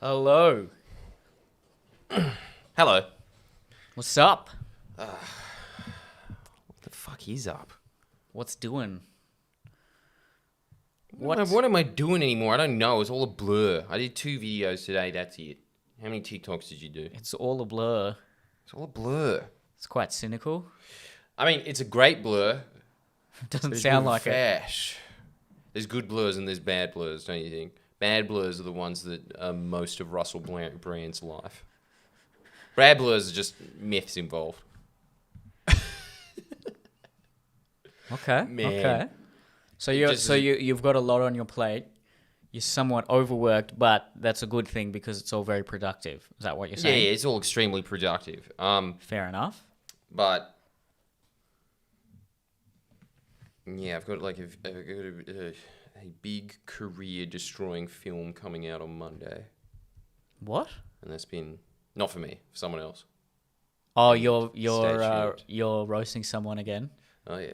Hello. Hello. What's up? What the fuck is up? What's doing? What am I doing anymore? I don't know. It's all a blur. I did 2 videos today. That's it. How many TikToks did you do? It's all a blur. It's all a blur. It's quite cynical. I mean, it's a great blur. Doesn't There's sound good like it. fash. There's good blurs and there's bad blurs, don't you think? Bad blurs are the ones that are most of Russell Brand's life. Bad blurs are just myths involved. Okay. Man. Okay. So Just- you've got a lot on your plate. You're somewhat overworked, but that's a good thing because it's all very productive. Is that what you're Yeah, saying? it's all extremely productive. Fair enough. But yeah, I've got like a big career-destroying film coming out on Monday, What? and that's been not for me, for someone else. Oh, Stay tuned. you're roasting someone again. Oh yeah,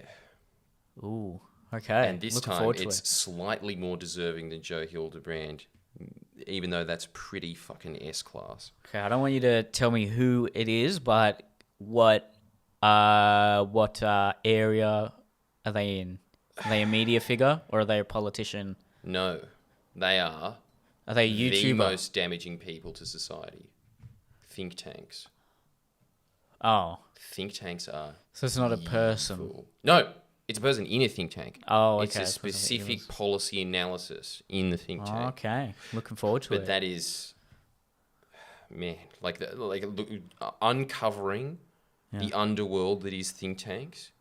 Ooh. Okay. and this Looking time forward to it's it. slightly more deserving than Joe Hildebrand, even though that's pretty fucking S-class. Okay, I don't want you to tell me who it is, but what area are they in? Are they a media figure or are they a politician? No, they are Are they a the YouTuber? most damaging people to society. Think tanks. Oh, Think tanks are so it's not a person. evil. No, it's a person in a think tank. Oh, okay. It's a It's person that specific is. policy analysis in the think Oh, tank. okay, looking forward to But it. that is, man, uncovering the underworld that is think tanks.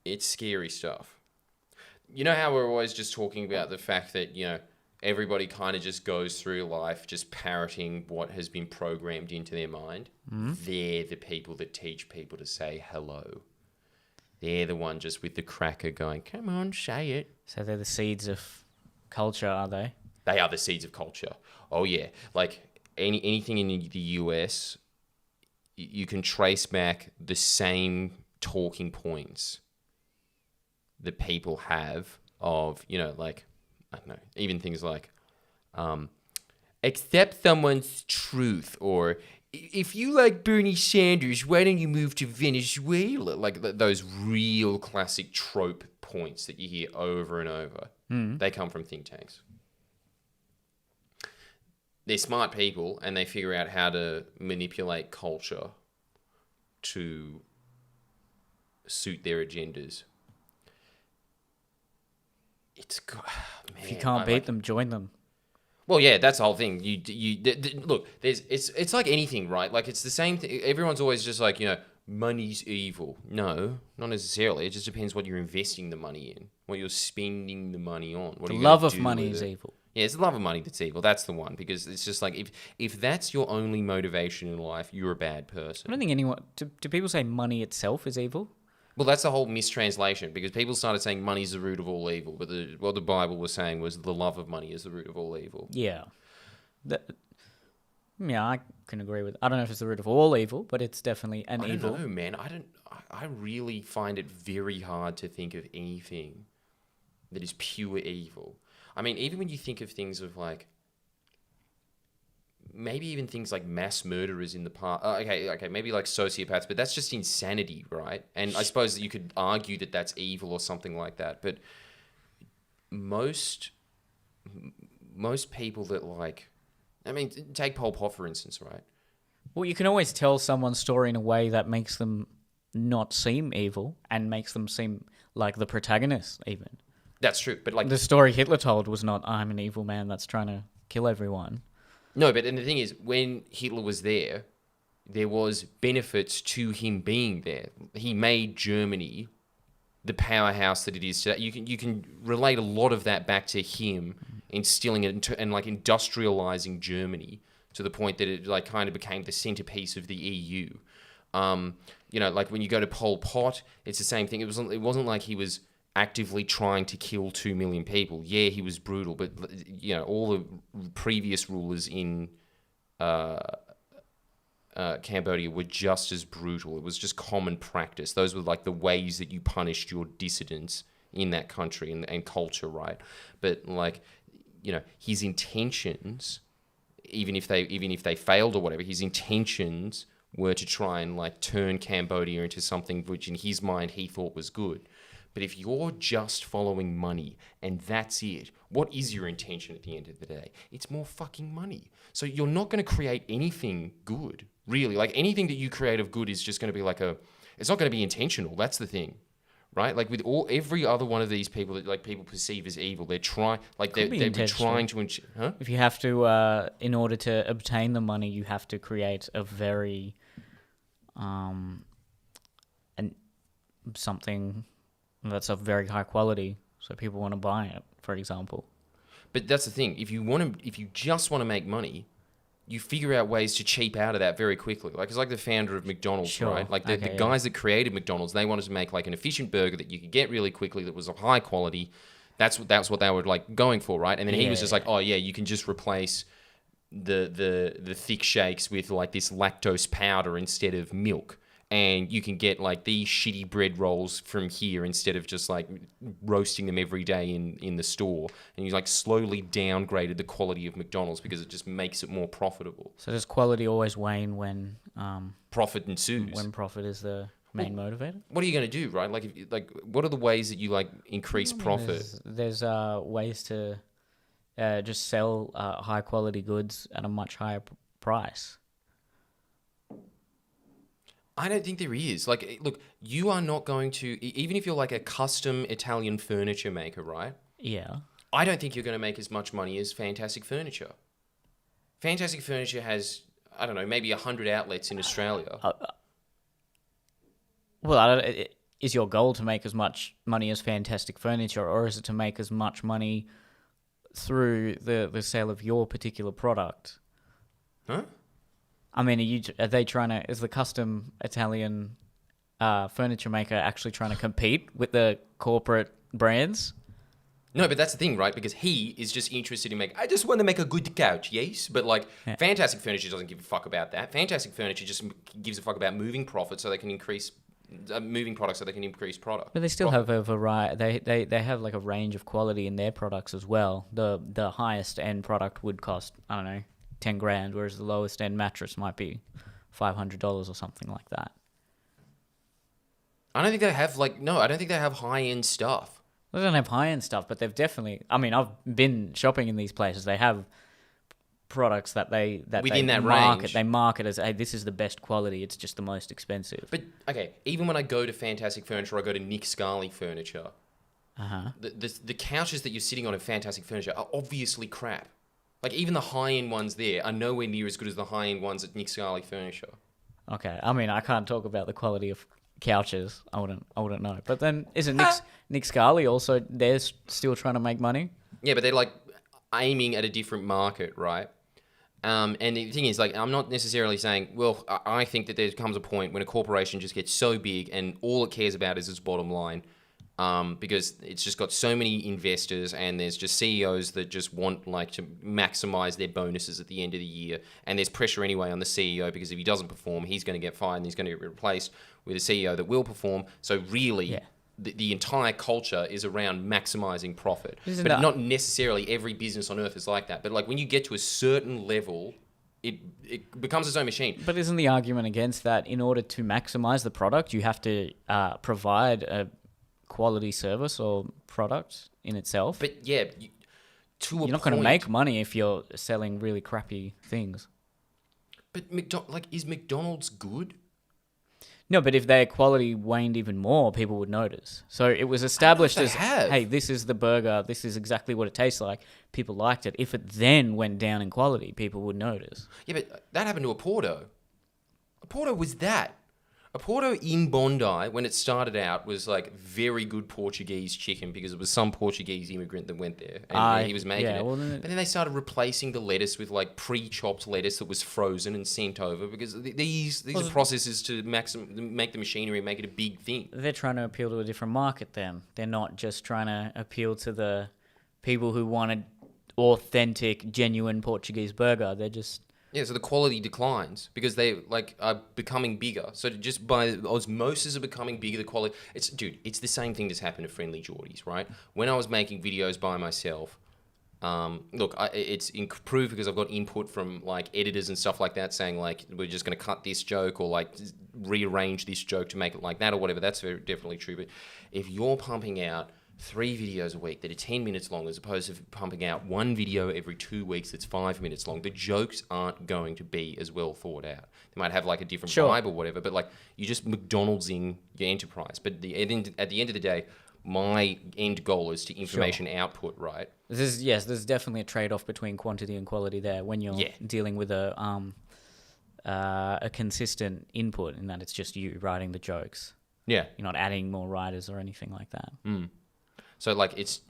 It's scary stuff. You know how we're always just talking about the fact that, everybody kind of just goes through life just parroting what has been programmed into their mind? They're the people that teach people to say hello. They're the one just with the cracker going, come on, say it. So they're the seeds of culture, are they? They are the seeds of culture. Oh, yeah. Like anything in the US, you can trace back the same talking points that people have of, I don't know, even things like, accept someone's truth, or if you like Bernie Sanders, why don't you move to Venezuela? Like those real classic trope points that you hear over and over. They come from think tanks. They're smart people and they figure out how to manipulate culture to suit their agendas. It's good. If you can't beat them, join them. Well, yeah, that's the whole thing. Look. It's like anything, right? Like it's the same thing. Everyone's always just like, money's evil. No, not necessarily. It just depends what you're investing the money in, what you're spending the money on. What The are you love gonna of do money with is it? evil. Yeah, it's the love of money that's evil. That's the one, because it's just like if that's your only motivation in life, you're a bad I person. don't think anyone. Do people say money itself is evil? Well, that's the whole mistranslation, because people started saying money's the root of all evil, but what the Bible was saying was the love of money is the root of all evil. Yeah. Yeah, I can agree with. I don't know if it's the root of all evil, but it's definitely an I evil. don't know, man. I really find it very hard to think of anything that is pure evil. I mean, even when you think of things of like, maybe even things like mass murderers in the past. Okay, maybe like sociopaths, but that's just insanity, right? And I suppose that you could argue that that's evil or something like that. But most people that take Pol Pot for instance, right? Well, you can always tell someone's story in a way that makes them not seem evil and makes them seem like the protagonist, even. That's true, but like The story Hitler told was not, I'm an evil man that's trying to kill everyone. no, but and the thing is, when Hitler was there was benefits to him being there. He made Germany the powerhouse that it is today. You can relate a lot of that back to him instilling it and like industrializing Germany to the point that it like kind of became the centerpiece of the EU. Like when you go to Pol Pot, it's the same thing. It wasn't like he was actively trying to kill 2 million people. Yeah, he was brutal, but all the previous rulers in Cambodia were just as brutal. It was just common practice. Those were like the ways that you punished your dissidents in that country and culture, right? But like, his intentions even if they failed or whatever, his intentions were to try and like turn Cambodia into something which in his mind he thought was good. But if you're just following money and that's it, what is your intention at the end of the day? It's more fucking money. So you're not going to create anything good, really. Like anything that you create of good is just going to be it's not going to be intentional. That's the thing, right? Like with every other one of these people that like people perceive as evil, they're trying to, huh? If you have to, in order to obtain the money, you have to create a very, something that's of very high quality, so people want to buy it, for example. But that's the thing. If you just want to make money, you figure out ways to cheap out of that very quickly. Like it's like the founder of McDonald's, Sure. right? Like the guys that created McDonald's, they wanted to make like an efficient burger that you could get really quickly, that was of high quality. That's what they were like going for, right? And then he was just like, oh yeah, you can just replace the thick shakes with like this lactose powder instead of milk. And you can get like these shitty bread rolls from here instead of just like roasting them every day in the store. And you like slowly downgraded the quality of McDonald's because it just makes it more profitable. So does quality always wane when profit ensues? When profit is the main motivator? What are you going to do, right? Like, what are the ways that you like increase profit? There's ways to just sell high quality goods at a much higher price. I don't think there is. Like, look, you are not going to, even if you're like a custom Italian furniture maker, right? Yeah. I don't think you're going to make as much money as Fantastic Furniture. Fantastic Furniture has, I don't know, maybe 100 outlets in Australia. Is your goal to make as much money as Fantastic Furniture, or is it to make as much money through the sale of your particular product? Huh? I mean, is the custom Italian furniture maker actually trying to compete with the corporate brands? No, but that's the thing, right? Because he is just interested in I just want to make a good couch, yes? But like, Fantastic Furniture doesn't give a fuck about that. Fantastic Furniture just gives a fuck about moving profit so they can increase, moving products so they can increase product. But they still have a variety. They have like a range of quality in their products as well. The highest end product would cost, I don't know, 10 grand, whereas the lowest end mattress might be $500 or something like that. I don't think they have I don't think they have high end stuff. They don't have high end stuff, but they've definitely, I mean, I've been shopping in these places. They have products that within that market. range. They market as, hey, this is the best quality. It's just the most expensive. But okay, even when I go to Fantastic Furniture, I go to Nick Scali Furniture. The couches that you're sitting on in Fantastic Furniture are obviously crap. Like, even the high-end ones there are nowhere near as good as the high-end ones at Nick Scali Furniture. Okay, I mean, I can't talk about the quality of couches. I wouldn't know. But then, isn't Nick Scali also, they're still trying to make money? Yeah, but they're, like, aiming at a different market, right? And the thing is, like, I'm not necessarily saying, well, I think that there comes a point when a corporation just gets so big and all it cares about is its bottom line. Because it's just got so many investors and there's just CEOs that just want like to maximize their bonuses at the end of the year. And there's pressure anyway on the CEO because if he doesn't perform, he's going to get fired and he's going to get replaced with a CEO that will perform. So really, the entire culture is around maximizing profit. But not necessarily every business on earth is like that. But like when you get to a certain level, it becomes its own machine. But isn't the argument against that, in order to maximize the product, you have to provide a quality service or product in itself? But yeah, you're not going to make money if you're selling really crappy things. But is McDonald's good? No, but if their quality waned even more, people would notice. So it was established as, hey, this is the burger, this is exactly what it tastes like. People liked it. If it then went down in quality, people would notice. Yeah, but that happened to a Porto. A Porto was that. A Porto in Bondi, when it started out, was like very good Portuguese chicken because it was some Portuguese immigrant that went there and he was making it. Well, but then they started replacing the lettuce with like pre-chopped lettuce that was frozen and sent over because these are processes to make the machinery make it a big thing. They're trying to appeal to a different market then. They're not just trying to appeal to the people who want an authentic, genuine Portuguese burger. They're just... Yeah, so the quality declines because they like are becoming bigger. So just by osmosis of becoming bigger, the quality... It's the same thing that's happened to Friendly Geordies, right? When I was making videos by myself, Look, it's improved because I've got input from like editors and stuff like that saying like we're just going to cut this joke or like rearrange this joke to make it like that or whatever. That's definitely true. But if you're pumping out 3 videos a week that are 10 minutes long as opposed to pumping out 1 video every 2 weeks that's 5 minutes long, the jokes aren't going to be as well thought out. They might have like a different vibe or whatever, but like you just McDonald's-ing your enterprise. But at the end of the day, my end goal is to information output, right? There's definitely a trade-off between quantity and quality there when you're dealing with a consistent input, in that it's just you writing the jokes. Yeah. You're not adding more writers or anything like that. So like it's...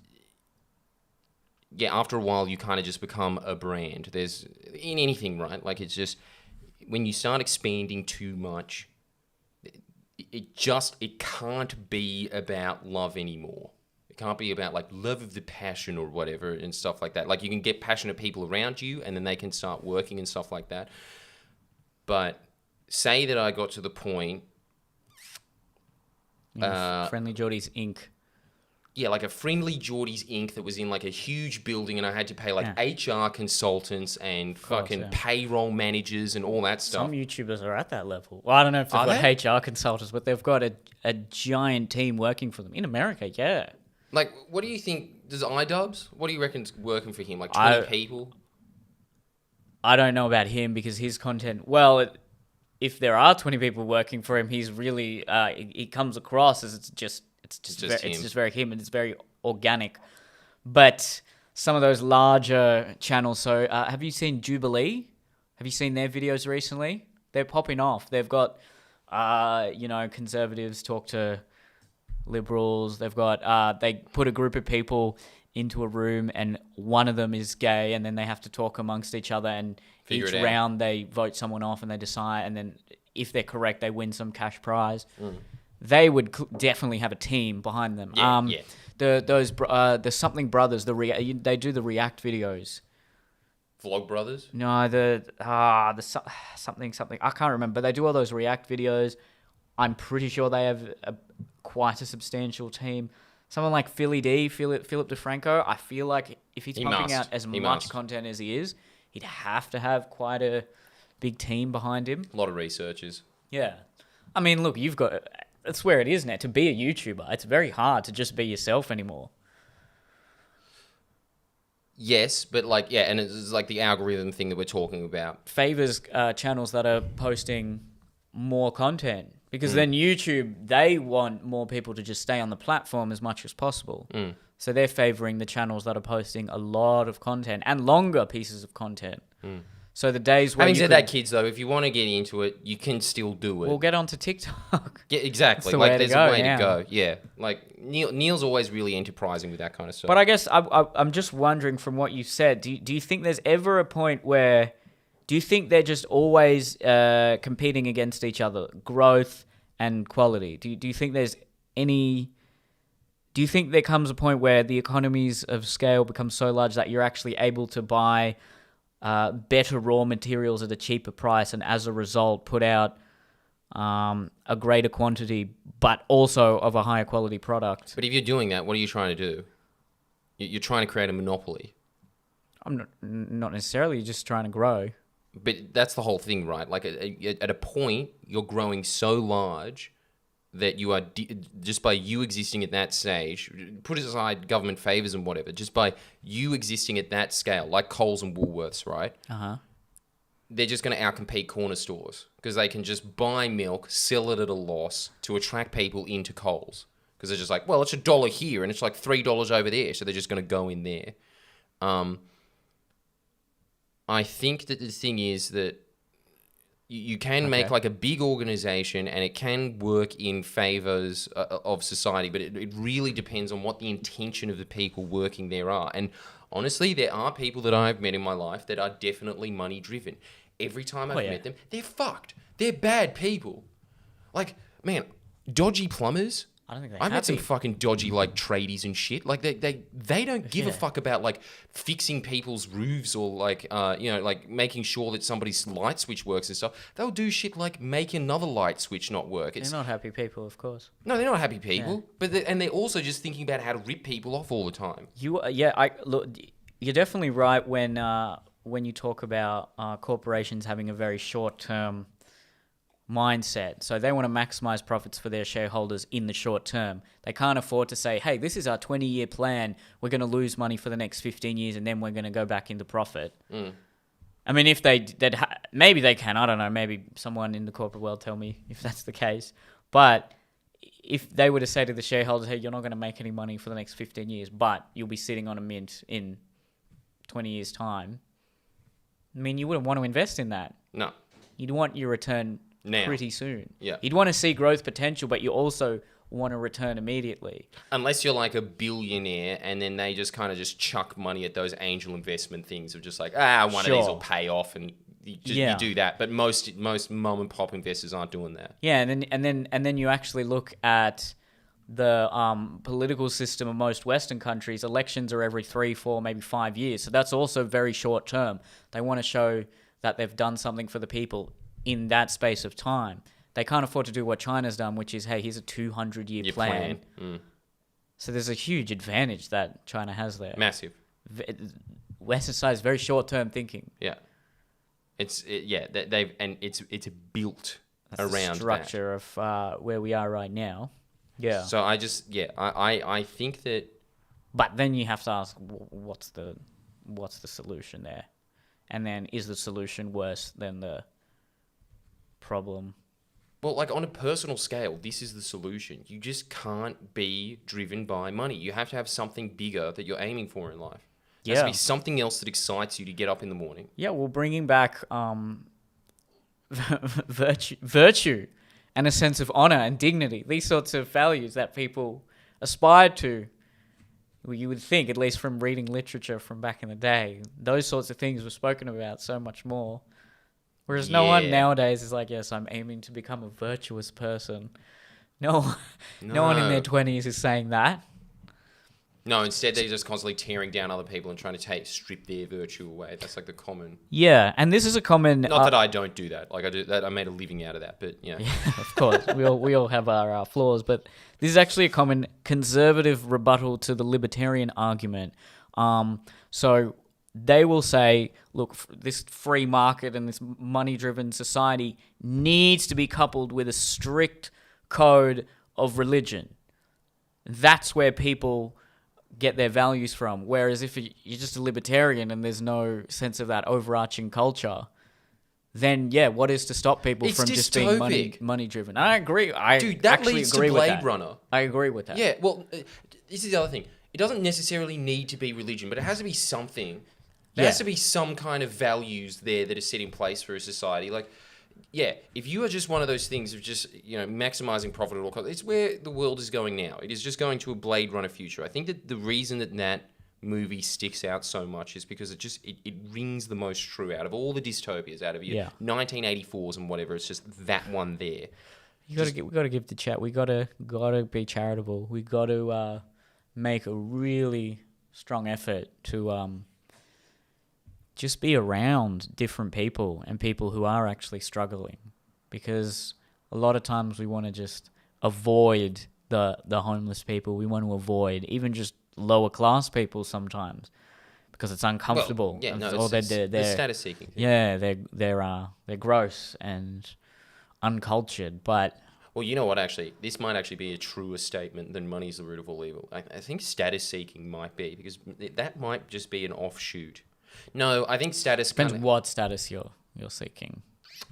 Yeah, after a while you kind of just become a brand. There's... In anything, right? Like it's just... When you start expanding too much... It can't be about love anymore. It can't be about like love of the passion or whatever and stuff like that. Like you can get passionate people around you and then they can start working and stuff like that. But say that I got to the point... Friendly Geordies Inc. Yeah, like a Friendly Geordies Inc. that was in like a huge building and I had to pay like HR consultants and fucking payroll managers and all that stuff. Some YouTubers are at that level. Well, I don't know if they've got HR consultants, but they've got a giant team working for them. In America, yeah. Like, what do you think, does iDubbbz, what do you reckon's working for him? Like 20 people? I don't know about him because his content, well, if there are 20 people working for him, he's really, he comes across as it's just very him and it's very organic. But some of those larger channels, so have you seen Jubilee? Have you seen their videos recently? They're popping off. They've got, conservatives talk to liberals. They've got, they put a group of people into a room and one of them is gay and then they have to talk amongst each other and each round they vote someone off and they decide, and then if they're correct, they win some cash prize. They would definitely have a team behind them. The Something Brothers, they do the React videos. Vlog Brothers? No, the something. I can't remember. But they do all those React videos. I'm pretty sure they have quite a substantial team. Someone like Philip DeFranco, I feel like if he's pumping out as much content as he is, he'd have to have quite a big team behind him. A lot of researchers. Yeah. I mean, look, that's where it is now. To be a YouTuber, it's very hard to just be yourself anymore. Yes, but like, yeah, and it's like the algorithm thing that we're talking about. Favors channels that are posting more content. Because then YouTube, they want more people to just stay on the platform as much as possible. So they're favoring the channels that are posting a lot of content and longer pieces of content. So the days where having said that, kids, though, if you want to get into it, you can still do it. We'll get onto TikTok. Yeah, exactly. Like, there's a way to go. Yeah. Like, Neel's always really enterprising with that kind of stuff. But I guess I'm just wondering from what you said, do you think there's ever a point where... Do you think they're just always competing against each other, growth and quality? Do you think there's any... Do you think there comes a point where the economies of scale become so large that you're actually able to buy better raw materials at a cheaper price and as a result put out a greater quantity but also of a higher quality product? But if you're doing that, what are you trying to do? You're trying to create a monopoly. I'm not necessarily, just trying to grow. But that's the whole thing, right? Like at a point, you're growing so large that you are, just by you existing at that stage, put aside government favours and whatever, just by you existing at that scale, like Coles and Woolworths, right? They're just going to outcompete corner stores because they can just buy milk, sell it at a loss to attract people into Coles. Because they're just like, well, it's $1 here and it's like $3 over there. So they're just going to go in there. I think that the thing is that you can make like a big organization and it can work in favors of society, but it really depends on what the intention of the people working there are. And honestly, there are people that I've met in my life that are definitely money driven. Every time I've met them, they're fucked. They're bad people. Like, man, dodgy plumbers. I don't think I've met some fucking dodgy like tradies and shit. Like they don't give a fuck about like fixing people's roofs or like like making sure that somebody's light switch works and stuff. They'll do shit like make another light switch not work. They're not happy people, of course. No, they're not happy people. Yeah. But they're also just thinking about how to rip people off all the time. Look, You're definitely right when you talk about corporations having a very short-term mindset. So they want to maximize profits for their shareholders in the short term. They can't afford to say, hey, this is our 20-year plan. We're going to lose money for the next 15 years and then we're going to go back into profit. I mean, if maybe they can. I don't know. Maybe someone in the corporate world tell me if that's the case. But if they were to say to the shareholders, hey, you're not going to make any money for the next 15 years, but you'll be sitting on a mint in 20 years' time, I mean, you wouldn't want to invest in that. No. You'd want your return now. Pretty soon. Yeah. You'd want to see growth potential, but you also want to return immediately. Unless you're like a billionaire and then they just kind of just chuck money at those angel investment things of just like, one of these will pay off, and you do that. But most mom and pop investors aren't doing that. Yeah, and then you actually look at the political system of most Western countries. Elections are every 3, 4, maybe 5 years. So that's also very short term. They want to show that they've done something for the people in that space of time. They can't afford to do what China's done, which is, hey, here's a 200-year plan. So there's a huge advantage that China has there. Massive. Western side is very short-term thinking. Yeah. It's built That's around the structure that. of where we are right now. Yeah. So I think that. But then you have to ask, what's the solution there? And then is the solution worse than the problem? Well, like on a personal scale, this is the solution. You just can't be driven by money. You have to have something bigger that you're aiming for in life. There has to be something else that excites you to get up in the morning. Yeah, well, bringing back virtue and a sense of honor and dignity. These sorts of values that people aspire to. Well, you would think, at least from reading literature from back in the day, those sorts of things were spoken about so much more. Whereas no one nowadays is like, yes, I'm aiming to become a virtuous person. No one in their 20s is saying that. No, instead they're just constantly tearing down other people and trying to strip their virtue away. That's like the common. Yeah, and this is a common. Not that I don't do that. Like I do that. I made a living out of that. But yeah, of course, we all have our flaws. But this is actually a common conservative rebuttal to the libertarian argument. So they will say, look, this free market and this money-driven society needs to be coupled with a strict code of religion. That's where people get their values from. Whereas if you're just a libertarian and there's no sense of that overarching culture, then what is to stop people from just being money-driven? I agree. Dude, that leads to Blade Runner. I agree with that. Yeah, well, this is the other thing. It doesn't necessarily need to be religion, but it has to be something. There has to be some kind of values there that are set in place for a society. Like, if you are just one of those things of just, maximizing profit at all costs, it's where the world is going now. It is just going to a Blade Runner future. I think that the reason that movie sticks out so much is because it rings the most true out of all the dystopias, out of your 1984s and whatever. It's just that one there. We got to give the chat. We got to be charitable. We got to make a really strong effort to just be around different people and people who are actually struggling, because a lot of times we want to just avoid the homeless people. We want to avoid even just lower class people sometimes because it's uncomfortable. Well, they're status seeking. Yeah, they're gross and uncultured. But well, you know what? Actually, this might actually be a truer statement than money's the root of all evil. I think status seeking might be, because that might just be an offshoot. No, I think status depends what status you're seeking.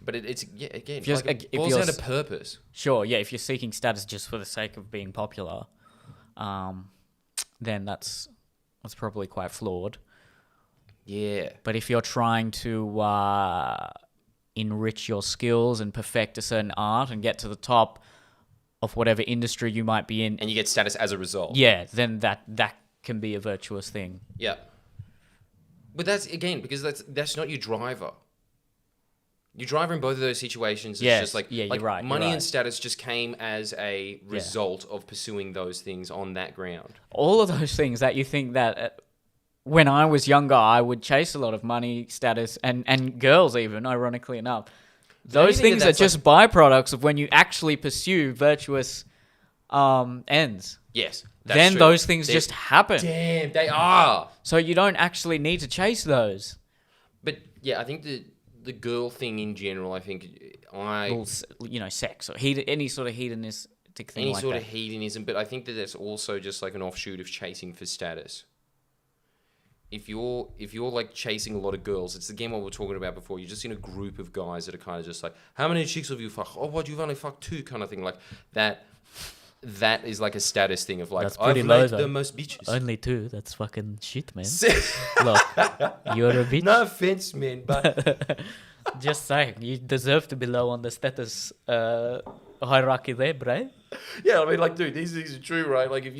But it's again, if boils down to purpose. Sure, if you're seeking status just for the sake of being popular, then that's probably quite flawed. Yeah. But if you're trying to enrich your skills and perfect a certain art and get to the top of whatever industry you might be in, and you get status as a result, then that can be a virtuous thing. Yeah. But that's, again, because that's not your driver. Your driver in both of those situations is just like you're right, money and status just came as a result of pursuing those things on that ground. All of those things that you think that when I was younger, I would chase a lot of money, status, and girls even, ironically enough. Those things are just byproducts of when you actually pursue virtuous ends. Yes. then those things just happen. Damn, they are. So you don't actually need to chase those. But yeah, I think the girl thing in general, I think sex or any sort of hedonistic thing any like sort that. of hedonism, but I think that that's also just like an offshoot of chasing for status. If you're like chasing a lot of girls, it's again what we were talking about before. You're just in a group of guys that are kind of just like, how many chicks have you fucked? Oh, what, you've only fucked 2, kind of thing. Like that. That is like a status thing of like, I've made the most bitches. Only 2. That's fucking shit, man. Look, you're a bitch. No offense, man, but just saying, you deserve to be low on the status hierarchy there, bro. Yeah, I mean, like, dude, these things are true, right? Like, if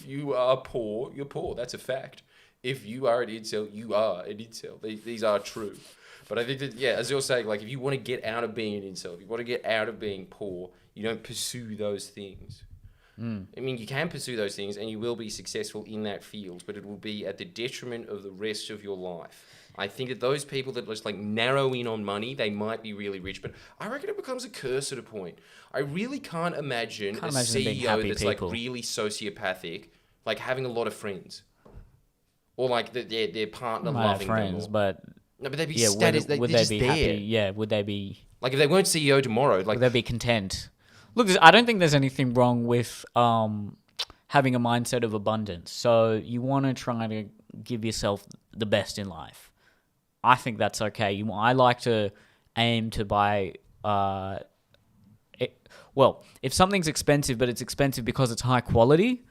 you are poor, you're poor. That's a fact. If you are an incel, you are an incel. These are true. But I think that, yeah, as you're saying, like, if you want to get out of being an incel, if you want to get out of being poor, you don't pursue those things. I mean, you can pursue those things and you will be successful in that field, but it will be at the detriment of the rest of your life. I think that those people that just like narrow in on money, they might be really rich, but I reckon it becomes a curse at a point. I really can't imagine a CEO that's people. Like really sociopathic, like having a lot of friends, or like their partner loving friends, them. But no, but they'd be status. Would they be happy? Yeah, would they be like if they weren't CEO tomorrow? Like would they be content? Look, I don't think there's anything wrong with having a mindset of abundance. So you want to try to give yourself the best in life. I think that's okay. I like to aim to buy... if something's expensive, but it's expensive because it's high quality,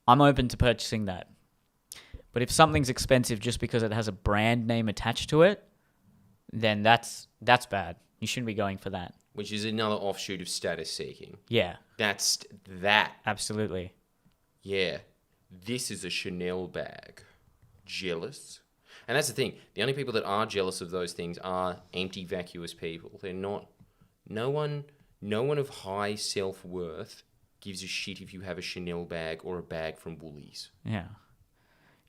I'm open to purchasing that. But if something's expensive just because it has a brand name attached to it, then that's bad. You shouldn't be going for that. Which is another offshoot of status seeking. Yeah. That's that. Absolutely. Yeah. This is a Chanel bag. Jealous. And that's the thing. The only people that are jealous of those things are empty, vacuous people. They're not... No one of high self-worth gives a shit if you have a Chanel bag or a bag from Woolies. Yeah.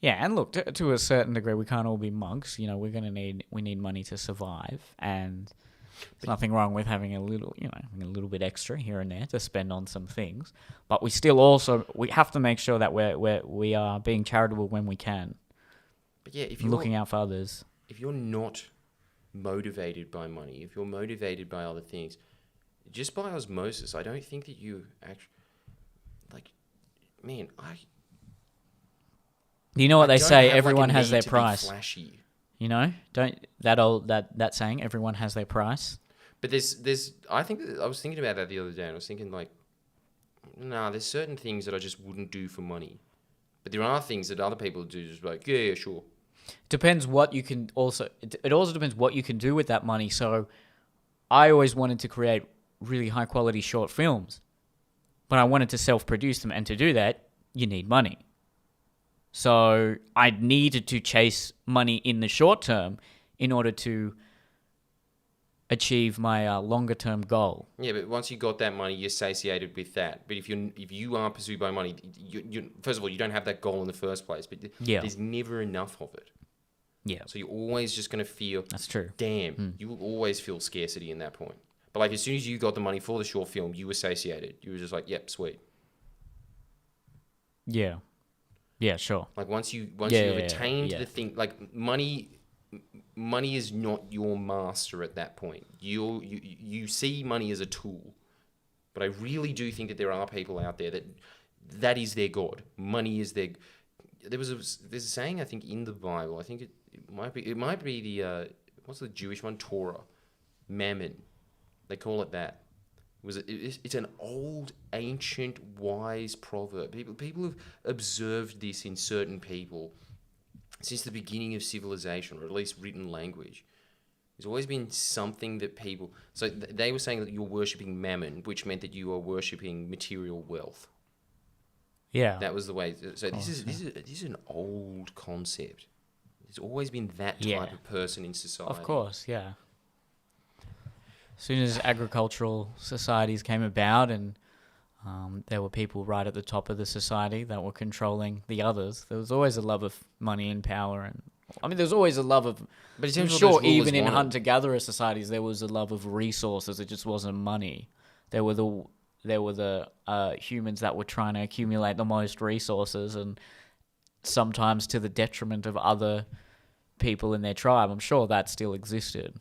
Yeah, and look, to a certain degree, we can't all be monks. You know, we need money to survive, and there's nothing wrong with having a little bit extra here and there to spend on some things. But we still we have to make sure that we are being charitable when we can. But yeah, if you're looking out for others. If you're not motivated by money, if you're motivated by other things, just by osmosis, I don't think that you actually You know what they say? Everyone has their to price. Be flashy. You know, that saying, everyone has their price. But there's I think that I was thinking about that the other day, and I was thinking like, there's certain things that I just wouldn't do for money, but there are things that other people do just like, yeah, sure. Depends what you can also. It also depends what you can do with that money. So, I always wanted to create really high quality short films, but I wanted to self-produce them, and to do that, you need money. So I needed to chase money in the short term in order to achieve my longer term goal. Yeah, but once you got that money, you're satiated with that. But if you are pursued by money, you first of all, you don't have that goal in the first place. But there's never enough of it. Yeah. So you're always just going to feel... That's true. Damn, you will always feel scarcity in that point. But like as soon as you got the money for the short film, you were satiated. You were just like, yep, sweet. Yeah. Yeah, sure. Like once you've attained the thing, like money is not your master at that point. You see money as a tool, but I really do think that there are people out there that is their god. Money is their. There's a saying I think in the Bible. I think it might be the what's the Jewish one? Torah, mammon. They call it that. It's an old, ancient, wise proverb. People have observed this in certain people since the beginning of civilization, or at least written language. There's always been something that people... So they were saying that you're worshipping mammon, which meant that you are worshipping material wealth. Yeah. That was the way... So this is an old concept. There's always been that type of person in society. Of course, yeah. As soon as agricultural societies came about and there were people right at the top of the society that were controlling the others, there was always a love of money and power. And I mean, there's always a love of... But I'm sure even in hunter-gatherer societies, there was a love of resources. It just wasn't money. There were there were the humans that were trying to accumulate the most resources, and sometimes to the detriment of other people in their tribe. I'm sure that still existed.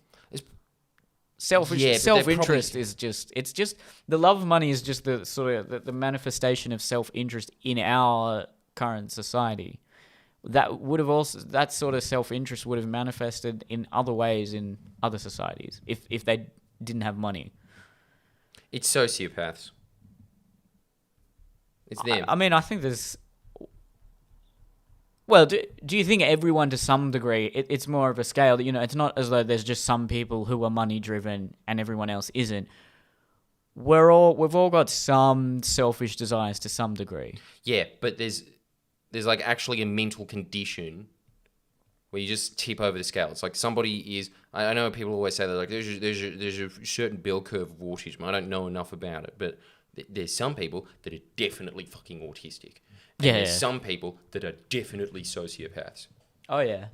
Self-interest is just, it's just, the love of money is just the sort of the manifestation of self-interest in our current society. That would have also, that sort of self-interest would have manifested in other ways in other societies if they didn't have money. It's sociopaths. It's them. I mean, I think there's... Well, do you think everyone to some degree, it's more of a scale, you know, it's not as though there's just some people who are money driven and everyone else isn't. We've all got some selfish desires to some degree. Yeah, but there's like actually a mental condition where you just tip over the scale. It's like somebody is, I know people always say that, like, there's a certain bell curve of autism. I don't know enough about it, but there's some people that are definitely fucking autistic. And there's some people that are definitely sociopaths. Oh, yeah.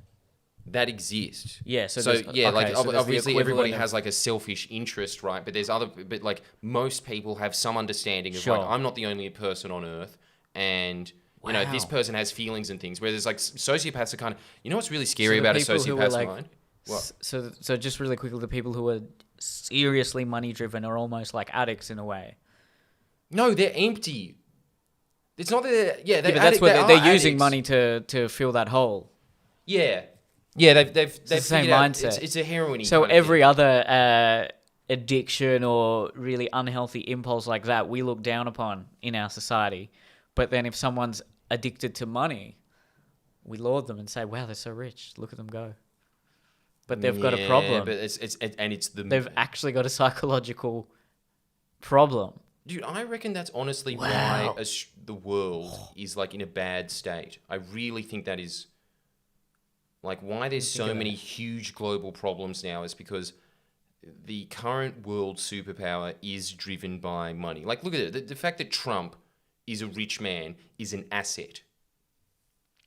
That exists. Yeah, so obviously everybody has like a selfish interest, right? But like most people have some understanding of like, I'm not the only person on earth, and you know, this person has feelings and things. Whereas like sociopaths are kind of, you know what's really scary about a sociopath's mind? What? So just really quickly, the people who are seriously money driven are almost like addicts in a way. No, they're empty. It's not that but that's what they're using money to fill that hole. Yeah, they've the same mindset. It's a heroin-y So kind of every thing. other addiction or really unhealthy impulse like that, we look down upon in our society. But then if someone's addicted to money, we laud them and say, "Wow, they're so rich. Look at them go." But they've got a problem. But they've actually got a psychological problem. Dude, I reckon that's honestly why the world is like in a bad state. I really think that is like why there's so many huge global problems now is because the current world superpower is driven by money. Like, look at it. The fact that Trump is a rich man is an asset.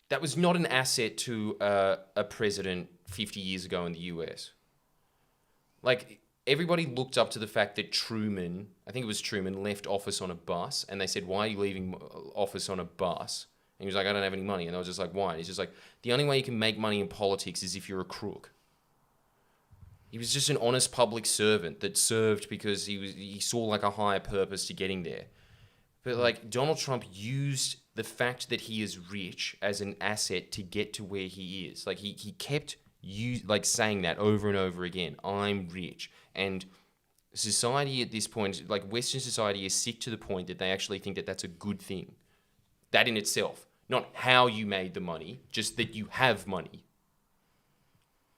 That was not an asset to a president 50 years ago in the US. Like, everybody looked up to the fact that Truman, I think it was Truman, left office on a bus, and they said, "Why are you leaving office on a bus?" And he was like, "I don't have any money." And I was just like, "Why?" And he's just like, "The only way you can make money in politics is if you're a crook." He was just an honest public servant that served because he saw like a higher purpose to getting there. But like Donald Trump used the fact that he is rich as an asset to get to where he is. Like he kept saying that over and over again. I'm rich. And society at this point, like Western society, is sick to the point that they actually think that that's a good thing. That in itself. Not how you made the money, just that you have money.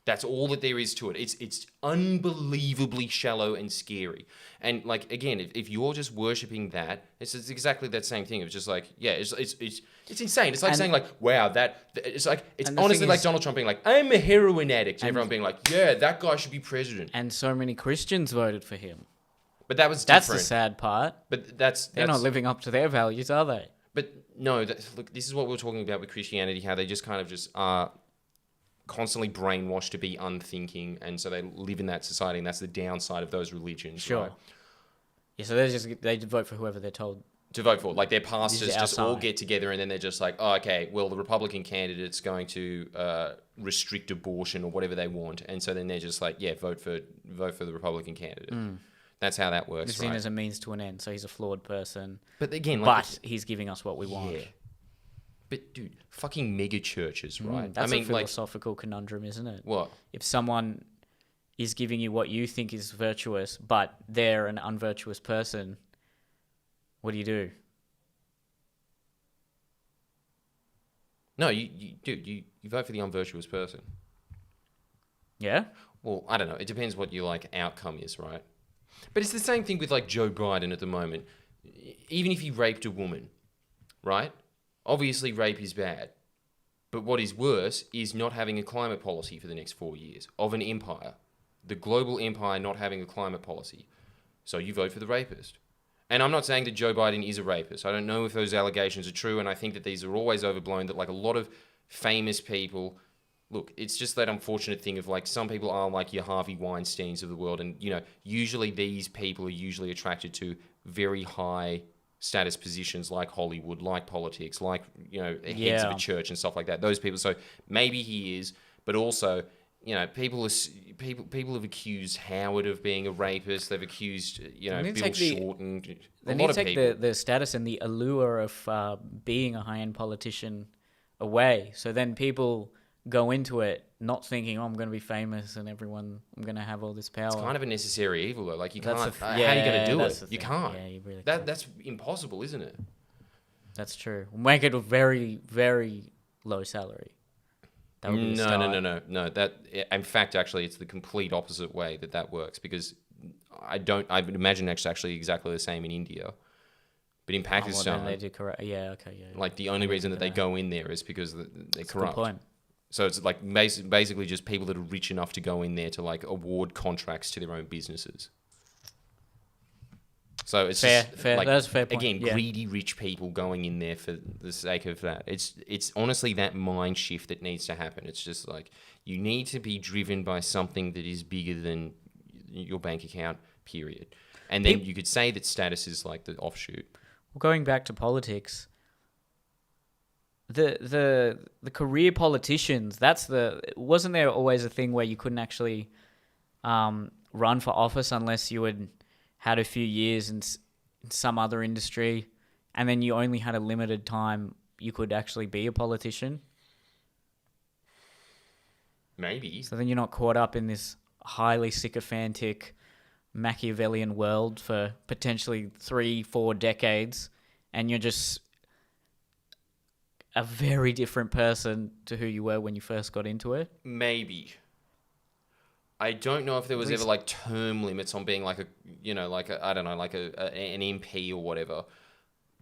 That's all that there is to it. It's unbelievably shallow and scary. And like again, if you're just worshipping that, it's exactly that same thing. It's just like, yeah, it's insane. It's like saying like, wow, it's honestly like Donald Trump being like, I'm a heroin addict, and everyone being like, yeah, that guy should be president. And so many Christians voted for him. But that was different. That's the sad part. But they're not living up to their values, are they? But no, look, this is what we were talking about with Christianity, how they just kind of just are constantly brainwashed to be unthinking, and so they live in that society, and that's the downside of those religions. Sure. Right? Yeah, so they vote for whoever they're told to vote for. Like their pastors just all get together, and then they're just like, oh, okay, well, the Republican candidate's going to restrict abortion or whatever they want, and so then they're just like, yeah, vote for the Republican candidate. That's how that works. It's seen as a means to an end, so he's a flawed person. But again, he's giving us what we want. Yeah. But dude, fucking mega churches, right? That's a philosophical conundrum, isn't it? What? If someone is giving you what you think is virtuous, but they're an unvirtuous person, what do you do? No, you vote for the unvirtuous person. Yeah? Well, I don't know. It depends what your like outcome is, right? But it's the same thing with like Joe Biden at the moment. Even if he raped a woman, right? Obviously, rape is bad. But what is worse is not having a climate policy for the next 4 years of an empire. The global empire not having a climate policy. So you vote for the rapist. And I'm not saying that Joe Biden is a rapist. I don't know if those allegations are true, and I think that these are always overblown, that like a lot of famous people look, it's just that unfortunate thing of like some people are like your Harvey Weinsteins of the world, and usually these people are usually attracted to very high status positions like Hollywood, like politics, like heads of a church and stuff like that. Those people. So maybe he is, but also people have accused Howard of being a rapist. They've accused Bill Shorten. They need to take the status and the allure of being a high-end politician away. So then people go into it not thinking, I'm going to be famous and I'm going to have all this power. It's kind of a necessary evil, though. Like, you can't. How are you going to do it? You can't. Yeah, you really can't. That's impossible, isn't it? That's true. Make it a very, very low salary. No. That, in fact, actually, it's the complete opposite way that works, because I would imagine it's actually exactly the same in India. But in Pakistan, they do corrupt. Yeah, okay, yeah. Like, the only reason that they go in there is because they're corrupt. Good point. So it's like basically just people that are rich enough to go in there to like award contracts to their own businesses. So it's fair. Like, that's a fair point. Again, greedy rich people going in there for the sake of that. It's honestly that mind shift that needs to happen. It's just like you need to be driven by something that is bigger than your bank account, period. And then you could say that status is like the offshoot. Well, going back to politics, the career politicians, wasn't there always a thing where you couldn't actually run for office unless you had a few years in some other industry, and then you only had a limited time you could actually be a politician? Maybe. So then you're not caught up in this highly sycophantic Machiavellian world for potentially 3-4 decades, and you're just a very different person to who you were when you first got into it. Maybe. I don't know if there was ever like term limits on being like an MP or whatever.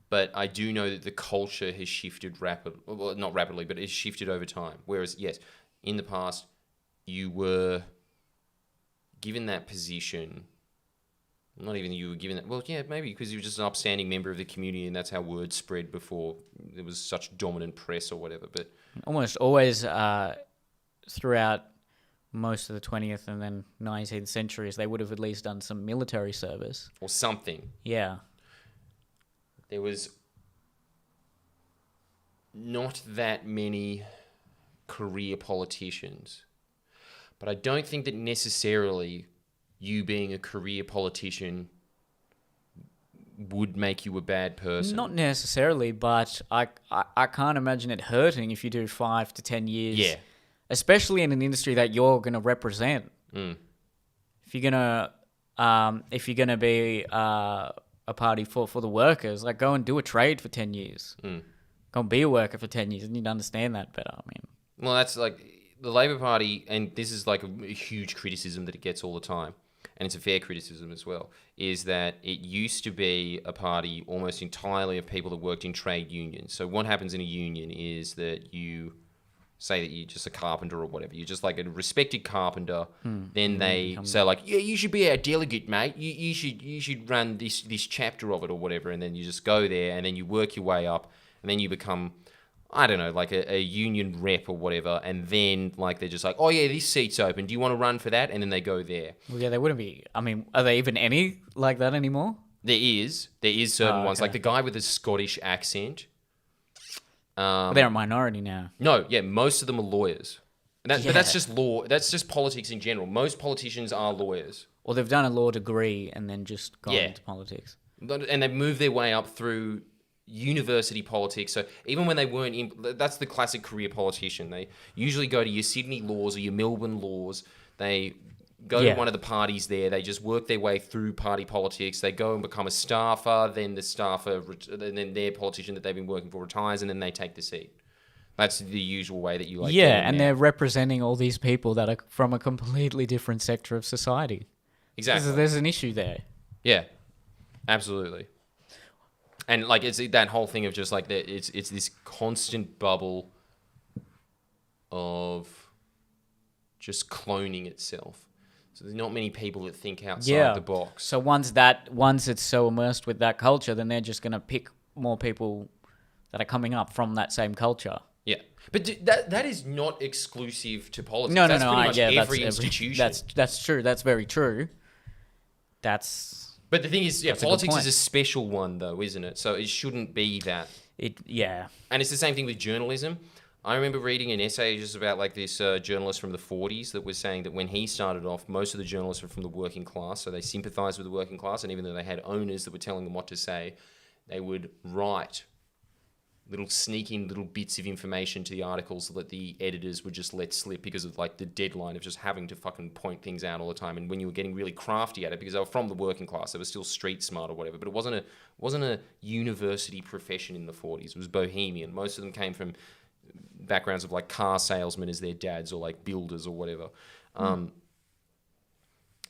But I do know that the culture has shifted not rapidly, but it's shifted over time. Whereas, yes, in the past, you were given that position. Not even you were given that. Well, yeah, maybe because you were just an upstanding member of the community, and that's how word spread before there was such dominant press or whatever. But almost always throughout most of the 20th and then 19th centuries, they would have at least done some military service or something. Yeah. There was not that many career politicians, but I don't think that necessarily you being a career politician would make you a bad person. Not necessarily, but I can't imagine it hurting if you do 5 to 10 years. Yeah. Especially in an industry that you're going to represent. If you're gonna be a party for the workers, like go and do a trade for 10 years. Go and be a worker for 10 years, and you'd understand that better. I mean, well, that's like the Labor Party, and this is like a huge criticism that it gets all the time, and it's a fair criticism as well, is that it used to be a party almost entirely of people that worked in trade unions. So what happens in a union is that you say that you're just a carpenter or whatever. You're just like a respected carpenter. Then they say like, yeah, you should be our delegate, mate. You should run this chapter of it or whatever. And then you just go there and then you work your way up and then you become, I don't know, like a union rep or whatever. And then like they're just like, oh yeah, this seat's open. Do you want to run for that? And then they go there. Well, yeah, there wouldn't be. I mean, are there even any like that anymore? There is certain ones. Like the guy with the Scottish accent. They're a minority now. No, yeah, most of them are lawyers. But that's just law. That's just politics in general. Most politicians are lawyers. Or they've done a law degree and then just gone into politics. And they've moved their way up through university politics. So even when they weren't in... That's the classic career politician. They usually go to your Sydney laws or your Melbourne laws. They go to one of the parties there. They just work their way through party politics. They go and become a staffer. Then the staffer, and then their politician that they've been working for retires, and then they take the seat. That's the usual way that you like. Yeah, and they're representing all these people that are from a completely different sector of society. Exactly. There's an issue there. Yeah, absolutely. And like it's that whole thing of just like it's this constant bubble of just cloning itself. So there's not many people that think outside the box. So once it's so immersed with that culture, then they're just going to pick more people that are coming up from that same culture. Yeah. But that is not exclusive to politics. No, that's no, pretty much every that's institution. That's true. That's very true. But the thing is, politics is a special one, though, isn't it? So it shouldn't be that. And it's the same thing with journalism. I remember reading an essay just about like this journalist from the 40s that was saying that when he started off, most of the journalists were from the working class, so they sympathized with the working class, and even though they had owners that were telling them what to say, they would write sneak in little bits of information to the articles that the editors would just let slip because of like the deadline of just having to fucking point things out all the time. And when you were getting really crafty at it, because they were from the working class, they were still street smart or whatever, but it wasn't a university profession in the 40s. It was bohemian. Most of them came from backgrounds of like car salesmen as their dads or like builders or whatever. And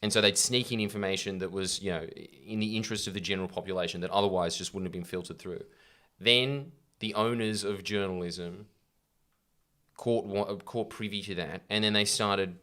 so they'd sneak in information that was, in the interest of the general population that otherwise just wouldn't have been filtered through. Then the owners of journalism caught privy to that, and then they started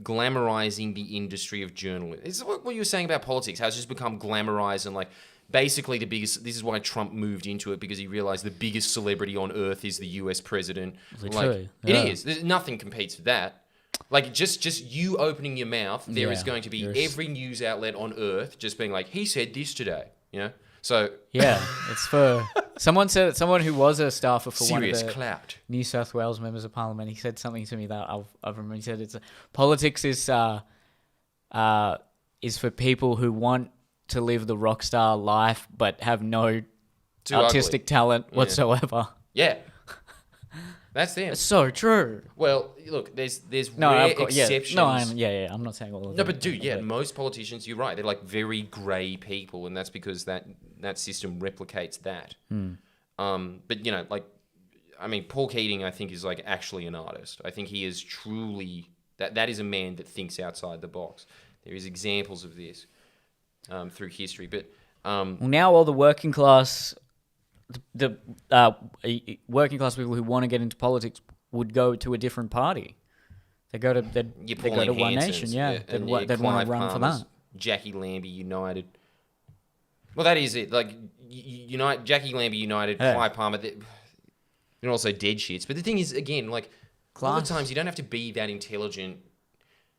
glamorizing the industry of journalism. It's what you were saying about politics, how it's just become glamorized and like basically this is why Trump moved into it, because he realized the biggest celebrity on earth is the US president. Literally, it is. Nothing competes with that. Like just you opening your mouth, there is going to be every news outlet on earth just being like, he said this today, So it's for someone who was a staffer for one of the clout. New South Wales members of Parliament. He said something to me that I've remembered. He said politics is for people who want to live the Rockstar life but have no artistic talent whatsoever. Yeah. That's them. It's so true. Well, look, there's rare exceptions. I'm not saying all of them. No, but dude, most politicians, you're right. They're like very grey people, and that's because that system replicates that. But Paul Keating, I think, is like actually an artist. I think he is truly that is a man that thinks outside the box. There is examples of this through history, but now all the working class. The working class people who want to get into politics would go to a different party. They go to One Nation, They'd want to run for that. Jackie Lambie United. Well, that is it. Like Jackie Lambie United, Clive Palmer. They're also dead shits. But the thing is, again, like a lot of times you don't have to be that intelligent.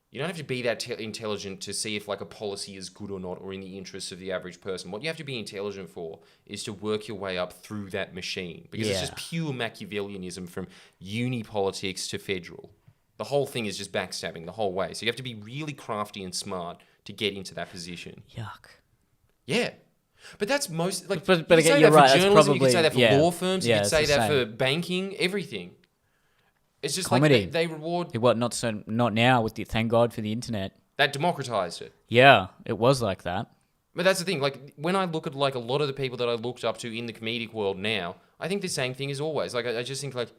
You don't have to be that intelligent to see if like a policy is good or not, or in the interests of the average person. What you have to be intelligent for is to work your way up through that machine, because it's just pure Machiavellianism from uni politics to federal. The whole thing is just backstabbing the whole way. So you have to be really crafty and smart to get into that position. Yuck. Yeah. But that's most like. But again, you're right. Journalism, you could say that for law firms. You could say that for banking. Everything. It's just comedy. Like they reward. Not now with the thank God for the internet. That democratized it. Yeah, it was like that. But that's the thing. Like when I look at like a lot of the people that I looked up to in the comedic world now, I think the same thing as always. Like I just think like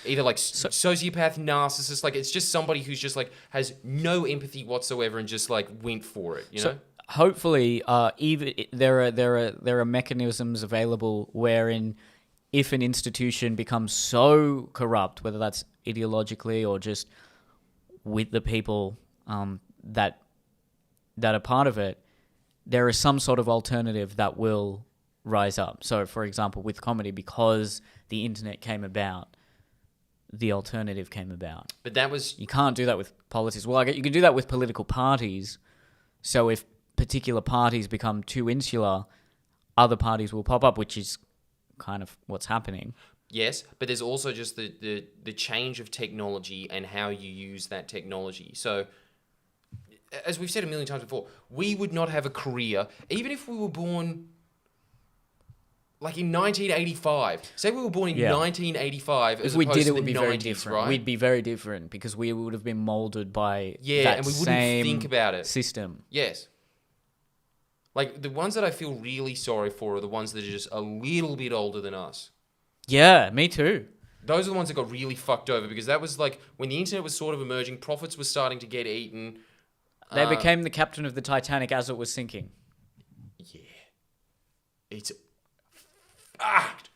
either like sociopath, narcissist. Like it's just somebody who's just like has no empathy whatsoever and just like went for it. You know. Hopefully, even there are mechanisms available wherein, if an institution becomes so corrupt, whether that's ideologically or just with the people that are part of it, there is some sort of alternative that will rise up. So, for example, with comedy, because the internet came about, the alternative came about. But that was... You can't do that with politics. Well, you can do that with political parties. So if particular parties become too insular, other parties will pop up, which is kind of what's happening. Yes, but there's also just the change of technology and how you use that technology. So, as we've said a million times before, we would not have a career, even if we were born like in 1985. Say we were born in 1985 as if we opposed did, to it would the be 90s, very different. right? We'd be very different because we would have been molded by that and we wouldn't same think about it. System. Yes. Like, the ones that I feel really sorry for are the ones that are just a little bit older than us. Yeah, me too. Those are the ones that got really fucked over, because that was like when the internet was sort of emerging, profits were starting to get eaten. They became the captain of the Titanic as it was sinking. Yeah. It's fucked.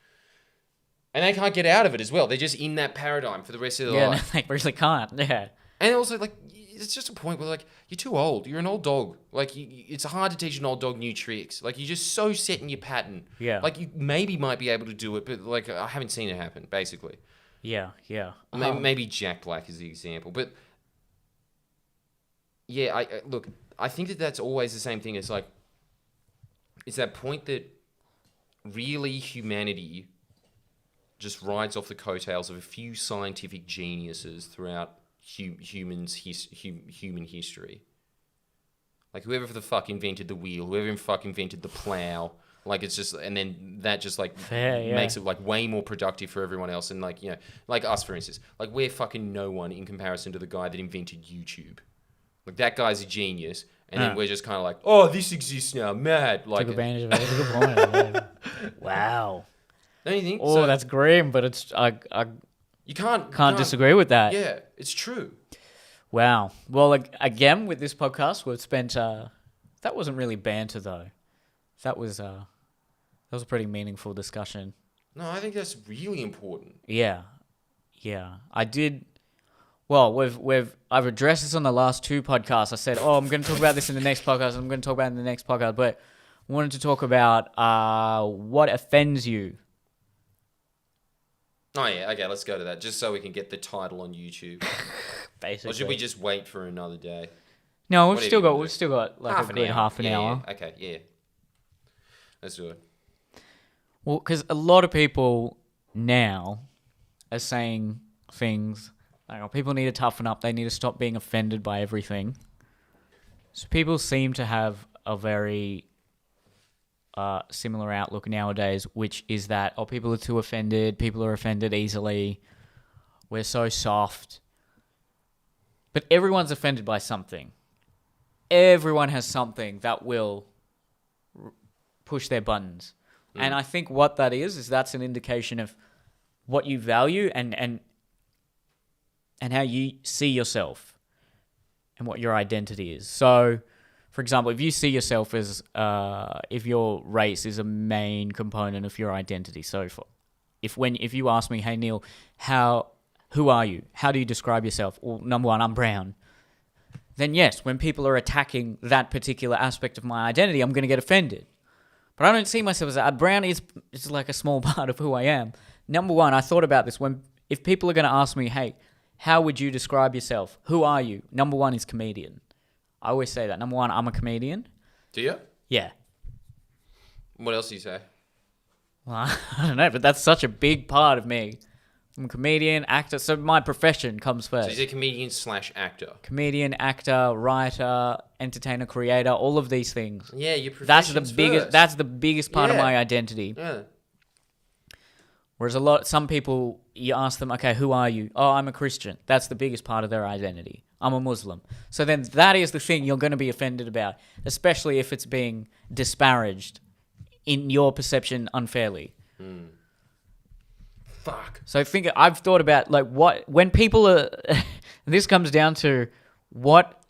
And they can't get out of it as well. They're just in that paradigm for the rest of their life. No, they really can't. Yeah. And also, like, it's just a point where, like, you're too old. You're an old dog. Like, it's hard to teach an old dog new tricks. Like, you're just so set in your pattern. Yeah. Like, you maybe might be able to do it, but, like, I haven't seen it happen, basically. Yeah. Maybe Jack Black is the example, but yeah, I look. I think that's always the same thing. It's like, it's that point that really humanity just rides off the coattails of a few scientific geniuses throughout human history. Like whoever the fuck invented the wheel, whoever the fuck invented the plow, like it's just, and then that just like makes it like way more productive for everyone else. And like, you know, like us, for instance, like we're fucking no one in comparison to the guy that invented YouTube. Like that guy's a genius, and then we're just kind of like, oh, this exists now, mad. Like, took advantage of it. That's a good point. Wow. Don't you think? Oh, so, that's grim, but it's you can't disagree with that. Yeah, it's true. Wow. Well, again, with this podcast, we've spent. That wasn't really banter though. That was a pretty meaningful discussion. No, I think that's really important. Yeah. I did. Well, I've addressed this on the last 2 podcasts. I said, I'm going to talk about this in the next podcast. I'm going to talk about it in the next podcast, but I wanted to talk about what offends you. Oh yeah, okay, let's go to that, just so we can get the title on YouTube. Basically. Or should we just wait for another day? No, we've still got like half a good half an hour. Yeah. Okay, yeah. Let's do it. Well, because a lot of people now are saying things like, oh, people need to toughen up. They need to stop being offended by everything. So people seem to have a very similar outlook nowadays, which is that, people are too offended. People are offended easily. We're so soft. But everyone's offended by something. Everyone has something that will push their buttons. And I think what that is that's an indication of what you value and how you see yourself and what your identity is. So, for example, if you see yourself as, if your race is a main component of your identity. So if you ask me, hey Neel, who are you? How do you describe yourself? Well, number one, I'm brown. Then yes, when people are attacking that particular aspect of my identity, I'm going to get offended. But I don't see myself as that. Brown is like a small part of who I am. Number one, I thought about this. If people are going to ask me, hey, how would you describe yourself? Who are you? Number one is comedian. I always say that. Number one, I'm a comedian. Do you? Yeah. What else do you say? Well, I don't know, but that's such a big part of me. I'm a comedian, actor. So my profession comes first. So you're a comedian / actor. Comedian, actor, writer, entertainer, creator, all of these things. Yeah, your profession's first. That's the biggest part of my identity. Yeah. Whereas some people, you ask them, okay, who are you? Oh, I'm a Christian. That's the biggest part of their identity. I'm a Muslim. So then that is the thing you're going to be offended about, especially if it's being disparaged in your perception unfairly. Fuck. So I've thought about when people are, this comes down to what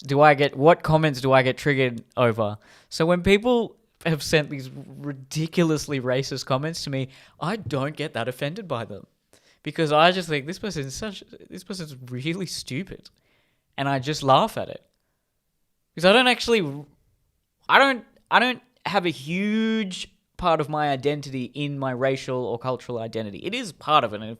comments do I get triggered over? So when people have sent these ridiculously racist comments to me, I don't get that offended by them. Because I just think this person's really stupid. And I just laugh at it. Because I don't have a huge part of my identity in my racial or cultural identity. It is part of it. And if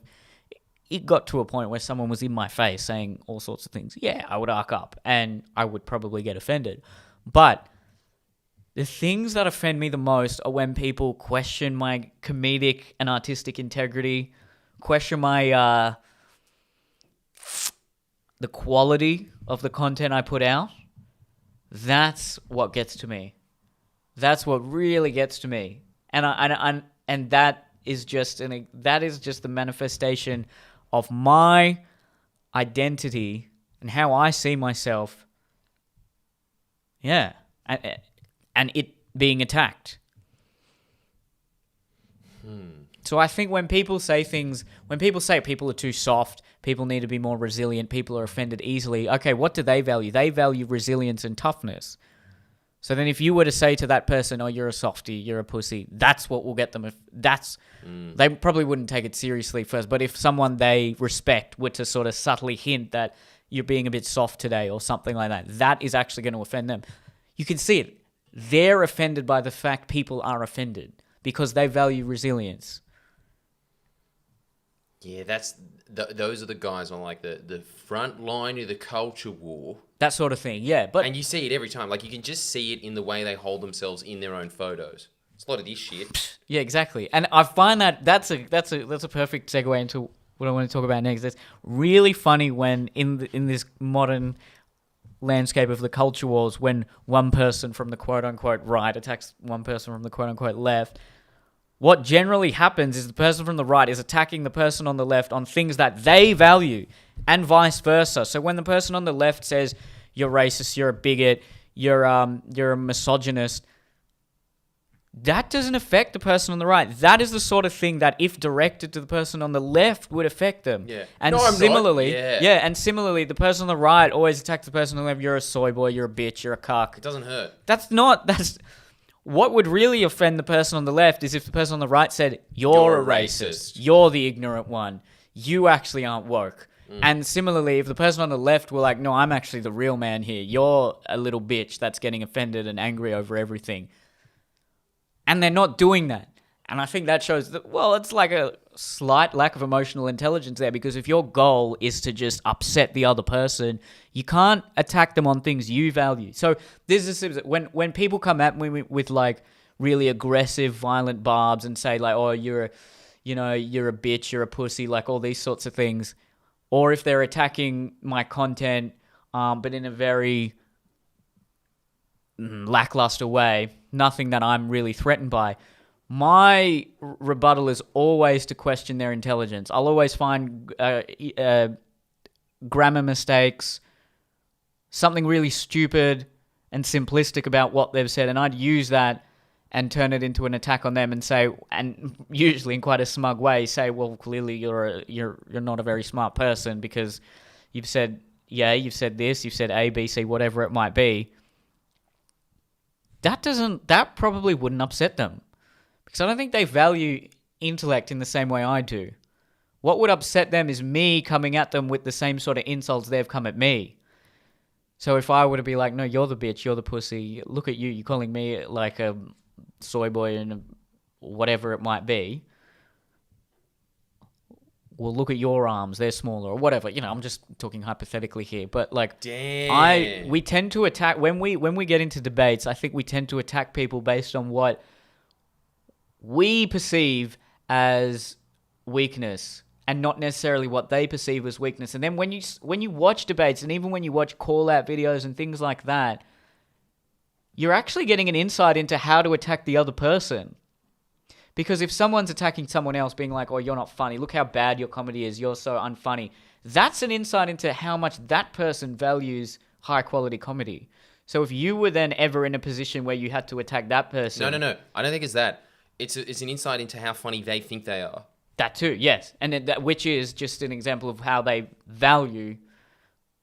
it got to a point where someone was in my face saying all sorts of things, yeah, I would arc up and I would probably get offended. But the things that offend me the most are when people question my comedic and artistic integrity, question my the quality of the content I put out. That's what gets to me. That's what really gets to me. And that is just the manifestation of my identity and how I see myself. Yeah. And it being attacked. So I think when people say people are too soft, people need to be more resilient, people are offended easily, okay, what do they value? They value resilience and toughness. So then if you were to say to that person, oh, you're a softie, you're a pussy, that's what will get them. They probably wouldn't take it seriously first. But if someone they respect were to sort of subtly hint that you're being a bit soft today or something like that, that is actually going to offend them. You can see it. They're offended by the fact people are offended because they value resilience. Yeah, that's those are the guys on like the front line of the culture war. That sort of thing, yeah. But and you see it every time. Like you can just see it in the way they hold themselves in their own photos. It's a lot of this shit. Yeah, exactly. And I find that's a perfect segue into what I want to talk about next. It's really funny when in this modern landscape of the culture wars, when one person from the quote unquote right attacks one person from the quote unquote left. What generally happens is the person from the right is attacking the person on the left on things that they value, and vice versa. So when the person on the left says you're racist, you're a bigot, you're a misogynist, that doesn't affect the person on the right. That is the sort of thing that, if directed to the person on the left, would affect them. Yeah. And no, similarly, and similarly, the person on the right always attacks the person on the left. You're a soy boy, you're a bitch, you're a cuck. It doesn't hurt. That's what would really offend the person on the left is if the person on the right said, you're a racist. You're the ignorant one. You actually aren't woke. And similarly, if the person on the left were like, no, I'm actually the real man here. You're a little bitch that's getting offended and angry over everything. And they're not doing that. And I think that shows that, well, it's like a slight lack of emotional intelligence there, because if your goal is to just upset the other person, you can't attack them on things you value. So this is when people come at me with like really aggressive, violent barbs and say like, oh, you're a bitch, you're a pussy, like all these sorts of things. Or if they're attacking my content, but in a very lackluster way, nothing that I'm really threatened by, my rebuttal is always to question their intelligence. I'll always find grammar mistakes, something really stupid and simplistic about what they've said, and I'd use that and turn it into an attack on them and say, and usually in quite a smug way, say, well, clearly you're not a very smart person because you've said this, you've said A, B, C, whatever it might be. That probably wouldn't upset them, because I don't think they value intellect in the same way I do. What would upset them is me coming at them with the same sort of insults they've come at me. So if I were to be like, no, you're the bitch, you're the pussy, look at you, you're calling me like a soy boy and whatever it might be. Well, look at your arms, they're smaller or whatever. I'm just talking hypothetically here, but like, we tend to attack when we get into debates. I think we tend to attack people based on what we perceive as weakness and not necessarily what they perceive as weakness. And then when you watch debates, and even when you watch call-out videos and things like that, you're actually getting an insight into how to attack the other person. Because if someone's attacking someone else, being like, oh, you're not funny, look how bad your comedy is, you're so unfunny, that's an insight into how much that person values high-quality comedy. So if you were then ever in a position where you had to attack that person... No. I don't think it's that. It's an insight into how funny they think they are. That too, yes. And which is just an example of how they value...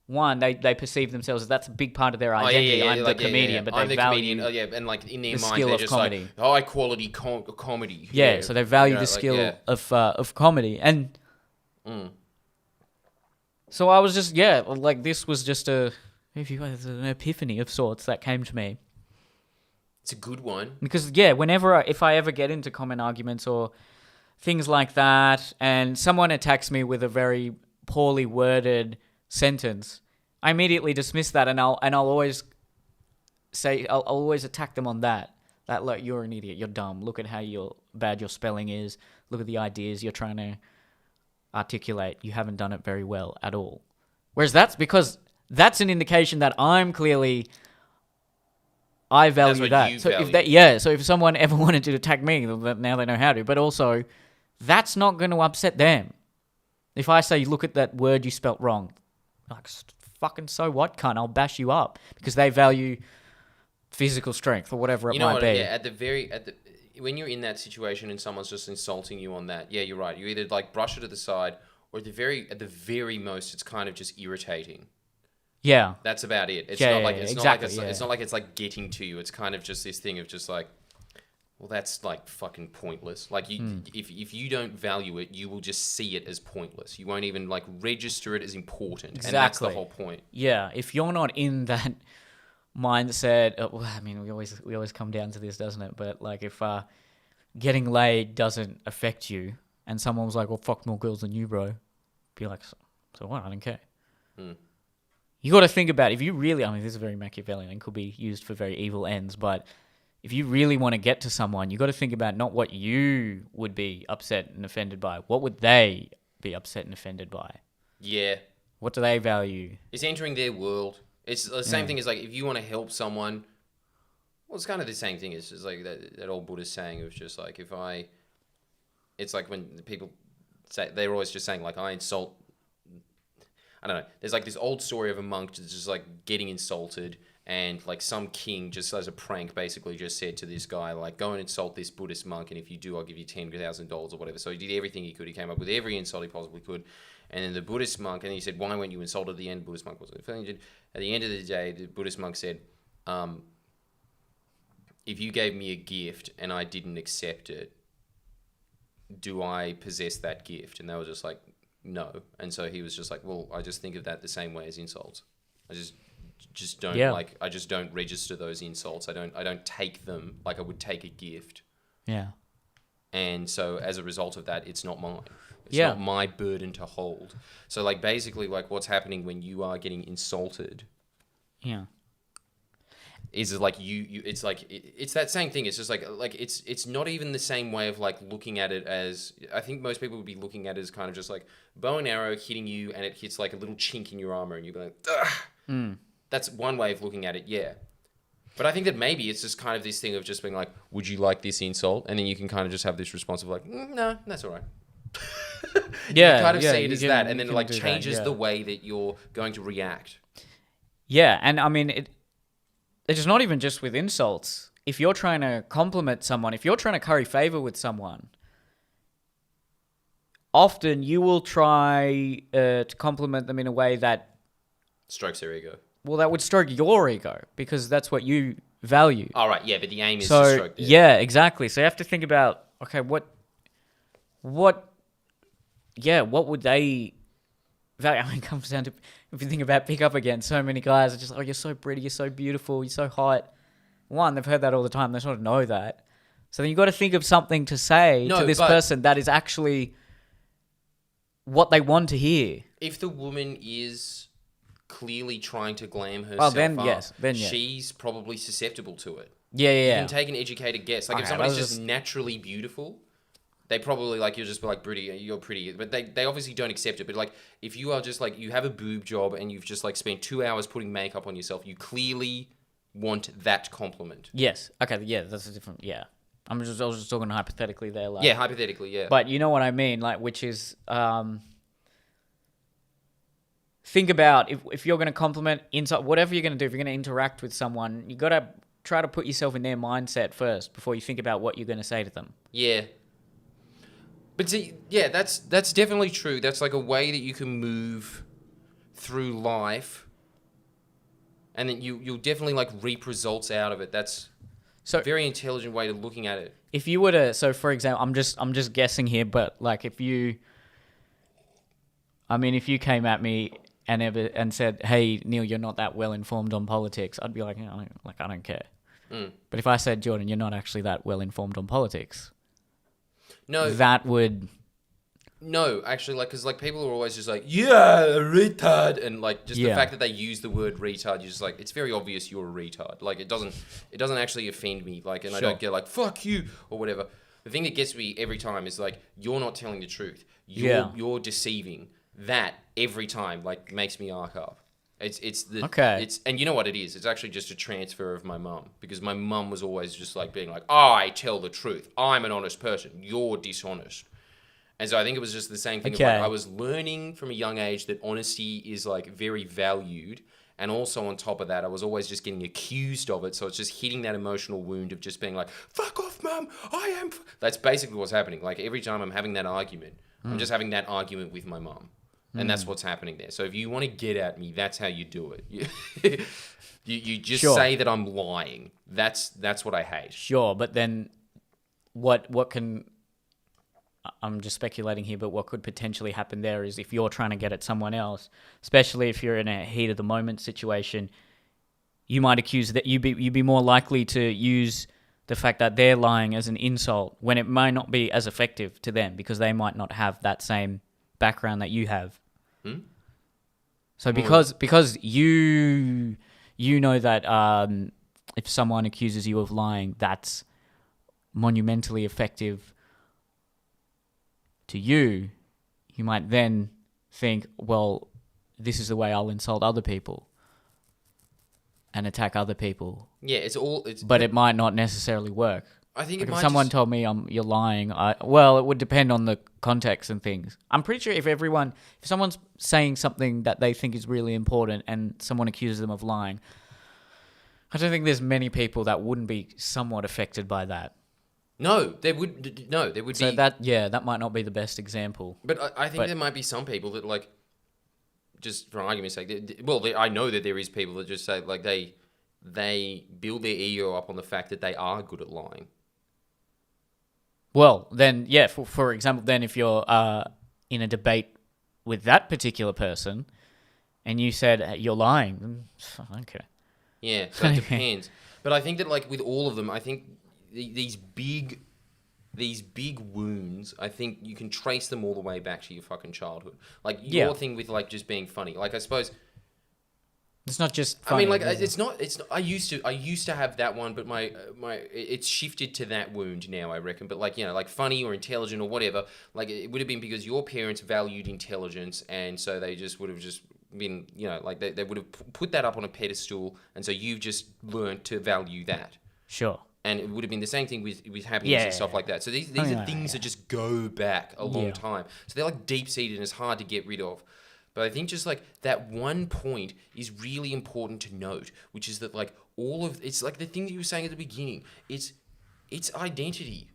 One, they perceive themselves as that's a big part of their identity. I'm the comedian, but they value and like in their the mind, skill they're of just comedy. like high quality comedy. Yeah, so they value the skill of comedy, and so I was just like this was just an epiphany of sorts that came to me. It's a good one because if I ever get into comment arguments or things like that, and someone attacks me with a very poorly worded sentence, I immediately dismiss that, and I'll always say I'll always attack them on that. That look, you're an idiot, you're dumb. Look at how bad your spelling is. Look at the ideas you're trying to articulate. You haven't done it very well at all. Whereas that's an indication that I value that. So if someone ever wanted to attack me, now they know how to. But also, that's not going to upset them. If I say, look at that word you spelt wrong. Like, fucking so what, cunt? I'll bash you up because they value physical strength or whatever it might be. Yeah, when you're in that situation and someone's just insulting you on that, yeah, you're right. You either like brush it to the side, or at the very most, it's kind of just irritating. Yeah, that's about it. It's not like it's like getting to you. It's kind of just this thing of just like, well, that's like fucking pointless. Like if you don't value it, you will just see it as pointless. You won't even like register it as important. Exactly. And that's the whole point. Yeah, if you're not in that mindset, well, I mean, we always come down to this, doesn't it? But like if getting laid doesn't affect you, and someone was like, "Well, fuck more girls than you, bro," Be like, so what? I don't care. Mm. You got to think about, if you really, I mean, this is very Machiavellian and could be used for very evil ends, but if you really want to get to someone, you got to think about not what you would be upset and offended by. What would they be upset and offended by? Yeah. What do they value? It's entering their world. It's the same thing as like, if you want to help someone, well, it's kind of the same thing. It's just like that old Buddhist saying of just like, it's like when people say, they're always just saying like, I insult, I don't know. There's like this old story of a monk that's just like getting insulted, and like some king just as a prank basically just said to this guy, like, go and insult this Buddhist monk, and if you do, I'll give you $10,000 or whatever. So he did everything he could. He came up with every insult he possibly could. And then the Buddhist monk, and he said, why weren't you insulted at the end? The Buddhist monk was at the end of the day, the Buddhist monk said, if you gave me a gift and I didn't accept it, do I possess that gift? And they were just like, no. And so he was just like, well, I just think of that the same way as insults. I just don't I just don't register those insults. I don't take them like I would take a gift. Yeah. And so as a result of that, it's not mine. It's not my burden to hold. So like basically like what's happening when you are getting insulted. Yeah. Is like it's like it's that same thing. It's just like it's not even the same way of like looking at it as, I think most people would be looking at it as kind of just like bow and arrow hitting you and it hits like a little chink in your armor and you'd be like, ugh. That's one way of looking at it, yeah. But I think that maybe it's just kind of this thing of just being like, would you like this insult? And then you can kind of just have this response of like, no, that's all right. Yeah, you kind of yeah, see it as that, and then it like changes that, the way that you're going to react. Yeah, and I mean, it's not even just with insults. If you're trying to compliment someone, if you're trying to curry favor with someone, often you will try to compliment them in a way that strokes their ego. Well, that would stroke your ego because that's what you value. All right, yeah, but the aim is to stroke their ego. Yeah, exactly. So you have to think about, okay, what would they value? I mean, it comes down to, if you think about pickup again, so many guys are just like, oh, you're so pretty, you're so beautiful, you're so hot. One, they've heard that all the time. They sort of know that. So then you've got to think of something to say to this person that is actually what they want to hear. If the woman is clearly trying to glam herself then up, yes. She's probably susceptible to it. Yeah. You can take an educated guess. Like if somebody's just naturally beautiful, they probably like, you'll just be like, you're pretty, but they obviously don't accept it. But like, if you are just like, you have a boob job and you've just like spent 2 hours putting makeup on yourself, you clearly want that compliment. Yes. Okay. Yeah. That's a different. Yeah. I was just talking hypothetically there. Like, yeah. Hypothetically. Yeah. But you know what I mean? Like, which is, think about if you're going to compliment inside, whatever you're going to do, if you're going to interact with someone, you got to try to put yourself in their mindset first before you think about what you're going to say to them. Yeah. But see, yeah, that's definitely true. That's like a way that you can move through life, and then you'll definitely like reap results out of it. That's a very intelligent way of looking at it. If you were to, so for example, I'm just guessing here, but like if you came at me and said, "Hey, Neel, you're not that well informed on politics," I'd be like, I don't care. But if I said, "Jordan, you're not actually that well informed on politics," no, that would. No, actually, like, because like people are always just like, yeah, a retard, and like just the fact that they use the word retard, you're just like, it's very obvious you're a retard. Like it doesn't actually offend me, like, and I don't get like fuck you or whatever. The thing that gets me every time is like, you're not telling the truth. You're deceiving. That every time like makes me arc up. And you know what it is? It's actually just a transfer of my mum, because my mum was always just like being like, I tell the truth. I'm an honest person. You're dishonest. And so I think it was just the same thing. Of like, I was learning from a young age that honesty is like very valued. And also on top of that, I was always just getting accused of it. So it's just hitting that emotional wound of just being like, fuck off, mum. That's basically what's happening. Like every time I'm having that argument, I'm just having that argument with my mum. And that's what's happening there. So if you want to get at me, that's how you do it. You just say that I'm lying. That's what I hate. Sure, but then what can... I'm just speculating here, but what could potentially happen there is if you're trying to get at someone else, especially if you're in a heat of the moment situation, you might accuse that you'd be more likely to use the fact that they're lying as an insult when it might not be as effective to them because they might not have that same background that you have. So because you know that if someone accuses you of lying, that's monumentally effective to you. You might then think, well, this is the way I'll insult other people and attack other people. Yeah, but it might not necessarily work. I think like if someone told me you're lying, it would depend on the context and things. I'm pretty sure if someone's saying something that they think is really important and someone accuses them of lying, I don't think there's many people that wouldn't be somewhat affected by that. No, there would be. So that might not be the best example. But I think there might be some people that, like, just for argument's sake, I know that there is people that just say, like, they build their ego up on the fact that they are good at lying. Well, then, yeah, for example, then if you're in a debate with that particular person and you said you're lying, then okay. Yeah, so it depends. But I think that, like, with all of them, I think these big wounds, I think you can trace them all the way back to your fucking childhood. Like, your thing with, like, just being funny. Like, I suppose... It's not just funny. I mean, like, it's not. I used to have that one, but my it's shifted to that wound now, I reckon. But, like, you know, like funny or intelligent or whatever, like, it would have been because your parents valued intelligence, and so they just would have just been, you know, like they would have put that up on a pedestal, and so you've just learned to value that. Sure. And it would have been the same thing with happiness and stuff like that. So these are things that just go back a long time. So they're like deep seated and it's hard to get rid of. But I think just like that one point is really important to note, which is that, like, it's like the thing that you were saying at the beginning. It's identity.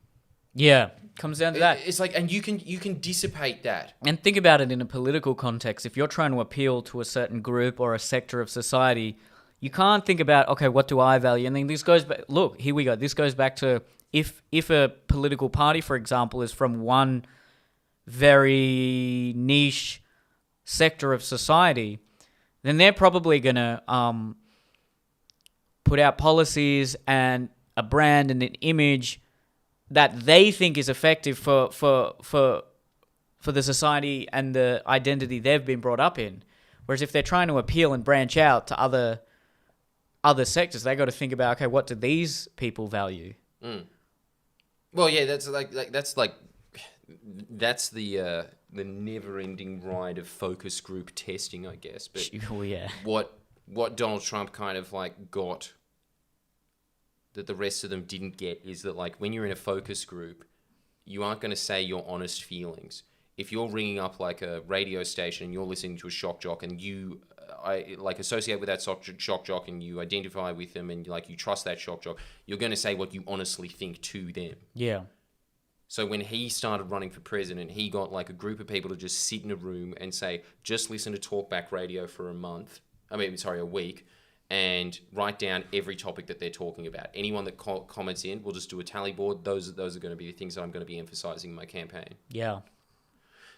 Yeah, comes down to that. It's like, and you can dissipate that. And think about it in a political context. If you're trying to appeal to a certain group or a sector of society, you can't think about, okay, what do I value? And then this goes back. Look, here we go. This goes back to if a political party, for example, is from one very niche sector of society, then they're probably going to put out policies and a brand and an image that they think is effective for the society and the identity they've been brought up in. Whereas if they're trying to appeal and branch out to other sectors, they got to think about, okay, what do these people value? Well, yeah, that's the never-ending ride of focus group testing, I guess. But what Donald Trump kind of like got that the rest of them didn't get is that, like, when you're in a focus group, you aren't going to say your honest feelings. If you're ringing up like a radio station and you're listening to a shock jock and you associate with that shock jock and you identify with them and like you trust that shock jock, you're going to say what you honestly think to them. Yeah. So when he started running for president, he got like a group of people to just sit in a room and say, just listen to Talkback radio for a week, and write down every topic that they're talking about. Anyone that comments in, we'll just do a tally board. Those are going to be the things that I'm going to be emphasizing in my campaign. Yeah.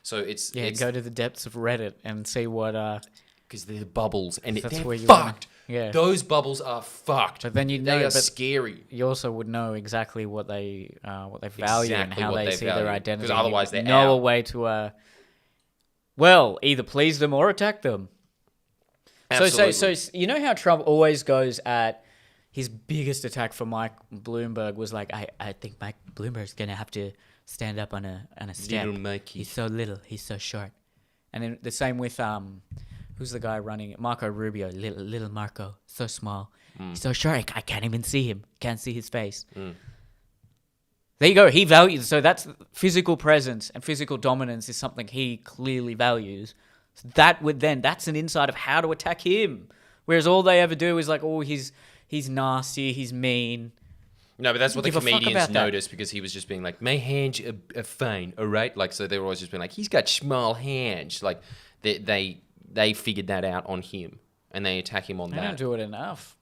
So it's go to the depths of Reddit and see what... Because they're bubbles, and they're fucked. Yeah. Those bubbles are fucked. But then they are scary. You also would know exactly what they value and how they see their identity. Because otherwise they're know a way to, either please them or attack them. Absolutely. So you know how Trump always goes at his biggest attack for Mike Bloomberg was like, I think Mike Bloomberg's gonna have to stand up on a step. Little Mikey. He's so little. He's so short. And then the same with who's the guy running it? Marco Rubio. Little Marco, so small. He's so short. I can't even see him. Can't see his face. There you go. He values. So that's physical presence and physical dominance is something he clearly values. So that's an insight of how to attack him. Whereas all they ever do is like, oh, he's nasty, he's mean. No, but that's what the comedians noticed because he was just being like, my hands are fine, all right? Like, so they were always just being like, he's got small hands. Like, they figured that out on him and they attack him on that. They don't do it enough.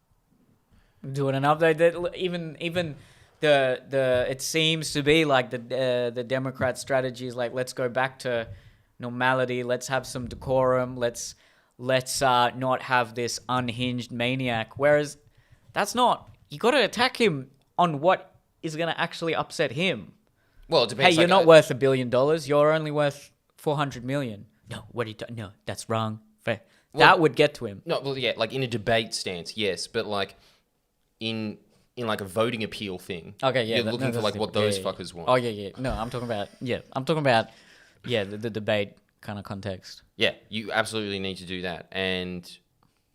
Even the it seems to be like the Democrat strategy is like, let's go back to normality. Let's have some decorum. Let's not have this unhinged maniac. Whereas that's not. You got to attack him on what is going to actually upset him. Well, it depends. Hey, you're not worth $1 billion. You're only worth $400 million. no, what are you talking? No, that's wrong. Fair. That would get to him. No, well, yeah, like in a debate stance, yes, but like in like a voting appeal thing. Okay, yeah. You're looking for like what those fuckers want. Oh, yeah. No, I'm talking about, the debate kind of context. Yeah, you absolutely need to do that, and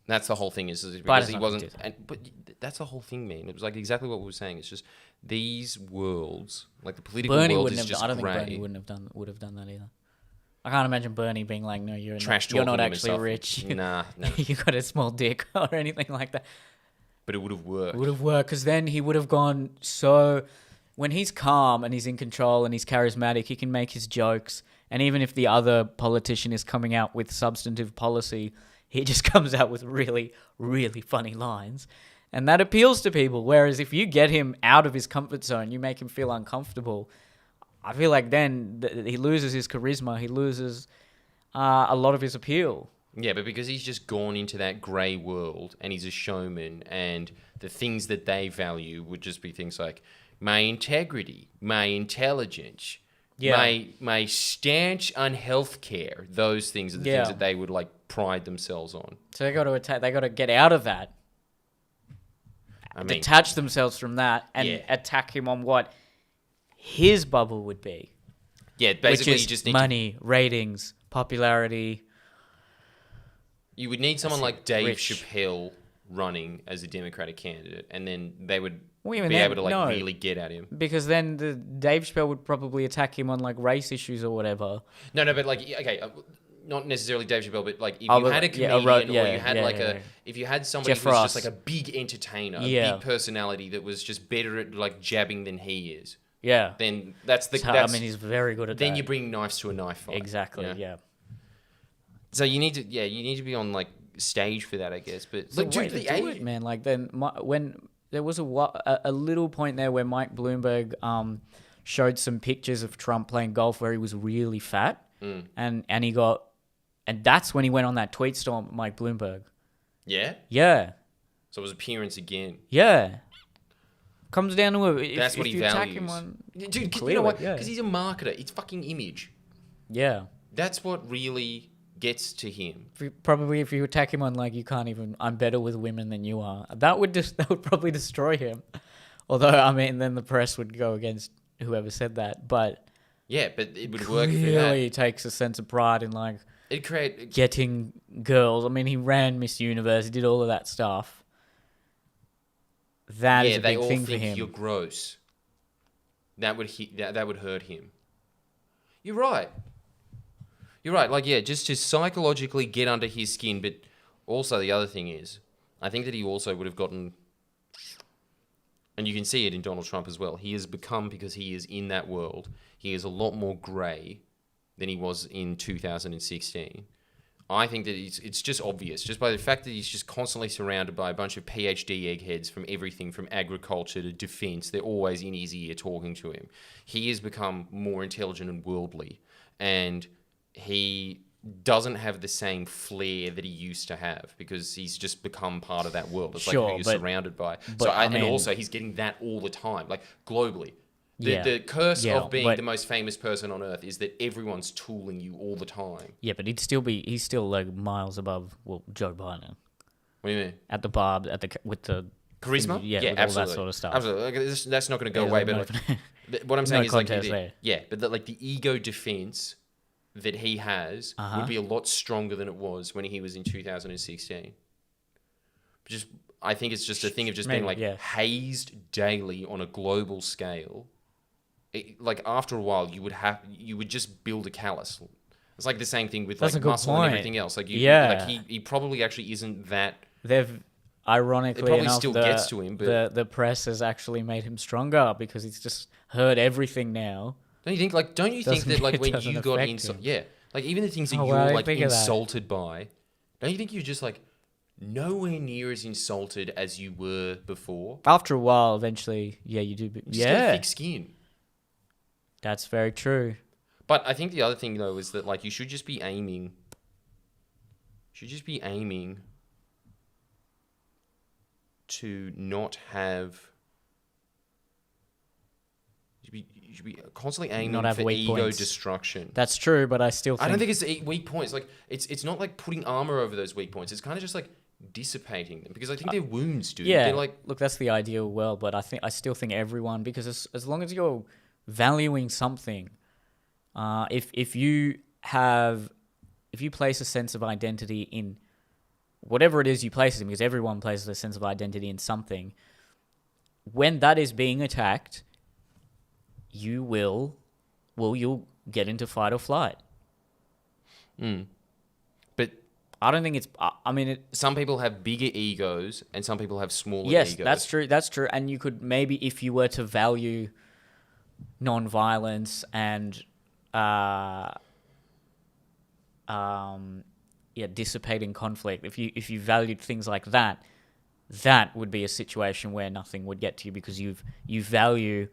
that's the whole thing. Is because he wasn't. But that's the whole thing, man. It was like exactly what we were saying. It's just these worlds, like the political world, is just I don't grey. think Bernie would have done that either. I can't imagine Bernie being like, no, you're not actually rich. Nah. You got a small dick or anything like that. But it would have worked. It would have worked because then he would have gone so... When he's calm and he's in control and he's charismatic, he can make his jokes. And even if the other politician is coming out with substantive policy, he just comes out with really, really funny lines. And that appeals to people. Whereas if you get him out of his comfort zone, you make him feel uncomfortable, I feel like then he loses his charisma. He loses a lot of his appeal. Yeah, but because he's just gone into that grey world and he's a showman, and the things that they value would just be things like my integrity, my intelligence, my stance on healthcare. Those things are the things that they would like pride themselves on. So they got to attack. They got to get out of that. Detach themselves from that and attack him on what his bubble would be. Yeah, basically, which is you just need money, ratings, popularity. You would need someone like Dave Chappelle running as a Democratic candidate, and then they would be able to really get at him. Because then Dave Chappelle would probably attack him on like race issues or whatever. No, but like, okay, not necessarily Dave Chappelle, but like if you had a comedian or you had if you had somebody who was just like a big entertainer, a big personality that was just better at like jabbing than he is. Yeah. Then that's the... he's very good at that. Then you bring knives to a knife fight. Exactly, yeah. So you need to be on like stage for that, I guess. But look, dude, man. Like then, when there was a little point there where Mike Bloomberg showed some pictures of Trump playing golf where he was really fat, and that's when he went on that tweet storm, Mike Bloomberg. Yeah. Yeah. So it was appearance again. Yeah. Comes down to that's what he values. Dude, you know what? Because he's a marketer. It's fucking image. Yeah. That's what really gets to him. If you attack him on like, you can't even, I'm better with women than you are, that would probably destroy him. Although, I mean, then the press would go against whoever said that. But yeah, but it would work for that. Clearly takes a sense of pride in like getting girls. I mean, he ran Miss Universe, he did all of that stuff. That is a big thing for him. You're gross. That would hurt him. You're right. Like, yeah, just to psychologically get under his skin. But also the other thing is, I think that he also would have gotten, and you can see it in Donald Trump as well. He has become, because he is in that world, he is a lot more grey than he was in 2016. I think that it's just obvious, just by the fact that he's just constantly surrounded by a bunch of PhD eggheads from everything from agriculture to defense. They're always in his ear talking to him. He has become more intelligent and worldly, and he doesn't have the same flair that he used to have because he's just become part of that world. It's like who you're surrounded by. And also he's getting that all the time, like globally. The curse of being the most famous person on earth is that everyone's tooling you all the time. Yeah, but he's still like miles above Joe Biden. What do you mean? At the bar, with the charisma, with absolutely, all that sort of stuff. Absolutely, like, that's not going to go away. But like, what I'm saying is like, but the ego defense that he has would be a lot stronger than it was when he was in 2016. I think it's just a thing of just being like hazed daily on a global scale. Like after a while, you would just build a callus. It's like the same thing with like muscle and everything else. Like he probably actually isn't that. Ironically, it probably still gets to him, but the press has actually made him stronger because he's just heard everything now. Don't you think that like when you got insulted, like even the things that you were like insulted by, don't you think you're just like nowhere near as insulted as you were before? After a while, eventually, you do. You just get thick skin. That's very true. But I think the other thing though is that like you should just be aiming to not have You should be constantly aiming Not have for weak ego points. Destruction. That's true, but I still think... I don't think it's weak points. Like it's not like putting armor over those weak points. It's kind of just like dissipating them, because I think they're wounds, dude. Yeah, They're like, look, that's the ideal world, but I still think everyone, because as long as you're valuing something, if you place a sense of identity in whatever it is you place it in, because everyone places a sense of identity in something, when that is being attacked, you'll get into fight or flight. But I don't think it's... I mean... some people have bigger egos and some people have smaller yes, egos. that's true. And you could maybe, if you were to value non-violence and dissipating conflict, if you valued things like that, that would be a situation where nothing would get to you, because you value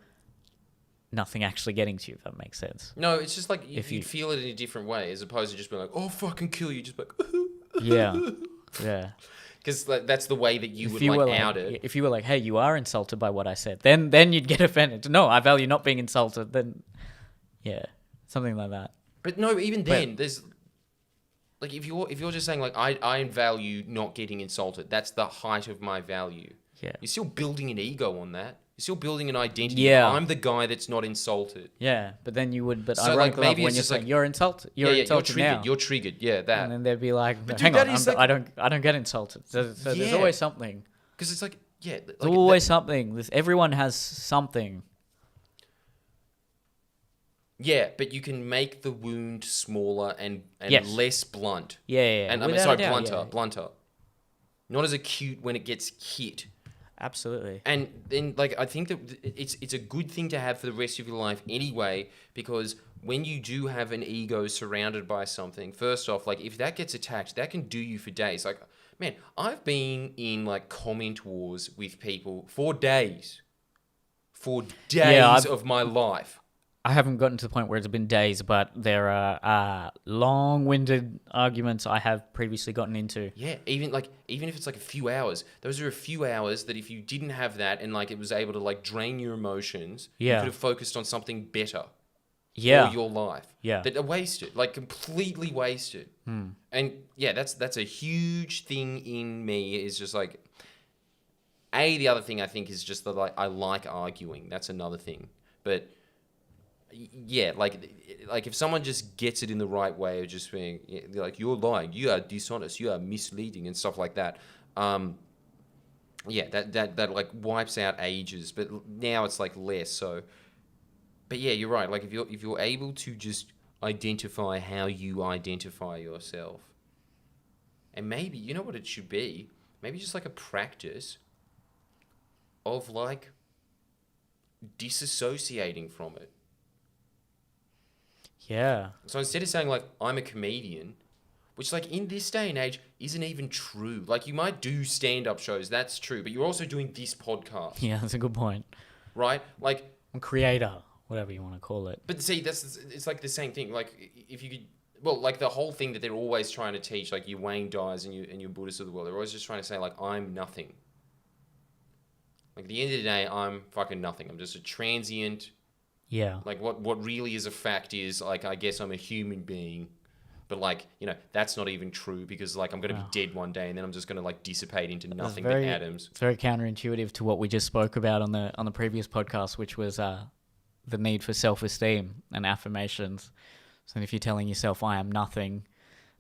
nothing actually getting to you, if that makes sense. No, it's just like you feel it in a different way, as opposed to just being like, oh, fucking kill you, just like... Yeah. Because that's the way that you would out it. If you were like, hey, you are insulted by what I said, then you'd get offended. No, I value not being insulted. Then, yeah, something like that. But no, even then, there's... Like, if you're just saying, like, I value not getting insulted, that's the height of my value. Yeah. You're still building an ego on that. You're still building an identity. Yeah. I'm the guy that's not insulted. Yeah, but then you would... But so, ironically, like, maybe when you're saying, you're insulted. You're insulted triggered. now. You're triggered. Yeah, that. And then they'd be like, but hang dude, on, I don't get insulted. So there's always something. Because it's like, yeah... Like, there's always something. Everyone has something. Yeah, but you can make the wound smaller and less blunt. Yeah. And I'm sorry, blunter. Not as acute when it gets hit. Absolutely. And then, like, I think that it's a good thing to have for the rest of your life anyway, because when you do have an ego surrounded by something, first off, like, if that gets attacked, that can do you for days. Like, man, I've been in, like, comment wars with people for days. For days of my life. I haven't gotten to the point where it's been days, but there are long-winded arguments I have previously gotten into. Yeah, even if it's like a few hours, those are a few hours that if you didn't have that and like it was able to like drain your emotions, you could have focused on something better for your life. Yeah, that are wasted, like completely wasted. And yeah, that's a huge thing in me. Is just like the other thing I think is just that like I like arguing. That's another thing, but. Yeah, like if someone just gets it in the right way of just being like, you're lying, you are dishonest, you are misleading and stuff like that. That like wipes out ages, but now it's like less so. But yeah, you're right. Like if you're able to just identify how you identify yourself, and maybe you know what it should be, maybe just like a practice of like disassociating from it. Yeah. So instead of saying like I'm a comedian, which like in this day and age isn't even true. Like you might do stand-up shows, that's true, but you're also doing this podcast. Yeah, that's a good point. Right? Like a creator, whatever you want to call it. But see, it's like the same thing. Like if you could, like the whole thing that they're always trying to teach, like your Wayne Dyes and your Buddhists of the world, they're always just trying to say like I'm nothing. Like at the end of the day, I'm fucking nothing. I'm just a transient. Yeah. Like what really is a fact is like I guess I'm a human being, but like that's not even true because like I'm gonna be dead one day and then I'm just gonna like dissipate into nothing but atoms. It's very counterintuitive to what we just spoke about on the previous podcast, which was the need for self-esteem and affirmations. So if you're telling yourself I am nothing,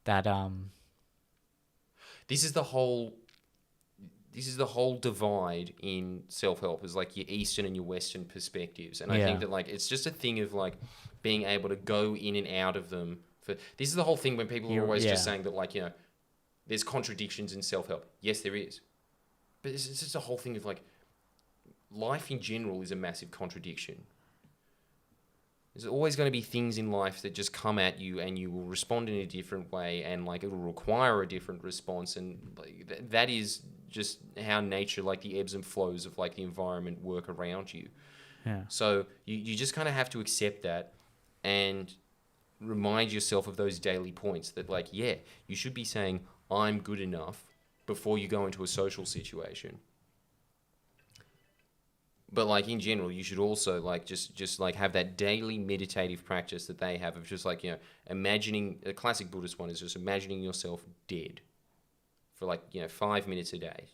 that This is the whole divide in self-help is like your Eastern and your Western perspectives. And I think that like, it's just a thing of like being able to go in and out of them. This is the whole thing when people are always just saying that like, there's contradictions in self-help. Yes, there is. But it's just a whole thing of like, life in general is a massive contradiction. There's always going to be things in life that just come at you and you will respond in a different way and like it will require a different response. And like, that is just how nature, like the ebbs and flows of like the environment work around you. Yeah. So you just kind of have to accept that and remind yourself of those daily points that like, yeah, you should be saying I'm good enough before you go into a social situation. But like in general, you should also like just like have that daily meditative practice that they have of just like, you know, imagining. A classic Buddhist one is just imagining yourself dead for like, you know, 5 minutes a day.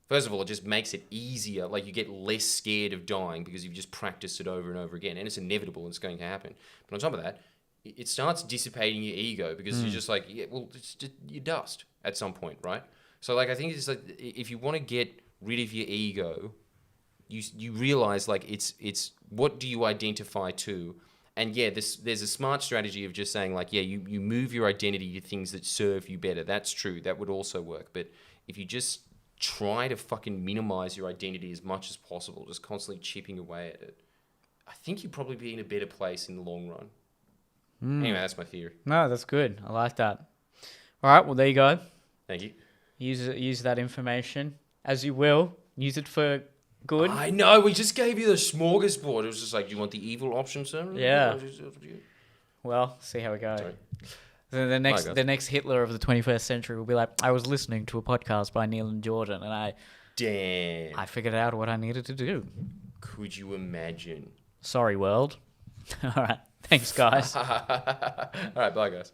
First of all, it just makes it easier. Like you get less scared of dying because you've just practiced it over and over again, and it's inevitable. It's going to happen. But on top of that, it starts dissipating your ego because you're just like, yeah, well, it's just, you're dust at some point, right? So like I think it's like if you want to get rid of your ego, you realize like it's what do you identify to, and yeah, there's a smart strategy of just saying like, yeah, you move your identity to things that serve you better. That's true. That would also work. But if you just try to fucking minimize your identity as much as possible, just constantly chipping away at it, I think you'd probably be in a better place in the long run. Anyway, that's my theory. No, that's good. I like that. All right, well, there you go. Thank you. Use that information as you will. Use it for good. I know. We just gave you the smorgasbord. It was just like, do you want the evil option, sir? Yeah. Well, see how we go. Sorry. The next Hitler of the 21st century will be like, I was listening to a podcast by Neel and Jordan, and I figured out what I needed to do. Could you imagine? Sorry, world. All right. Thanks, guys. All right. Bye, guys.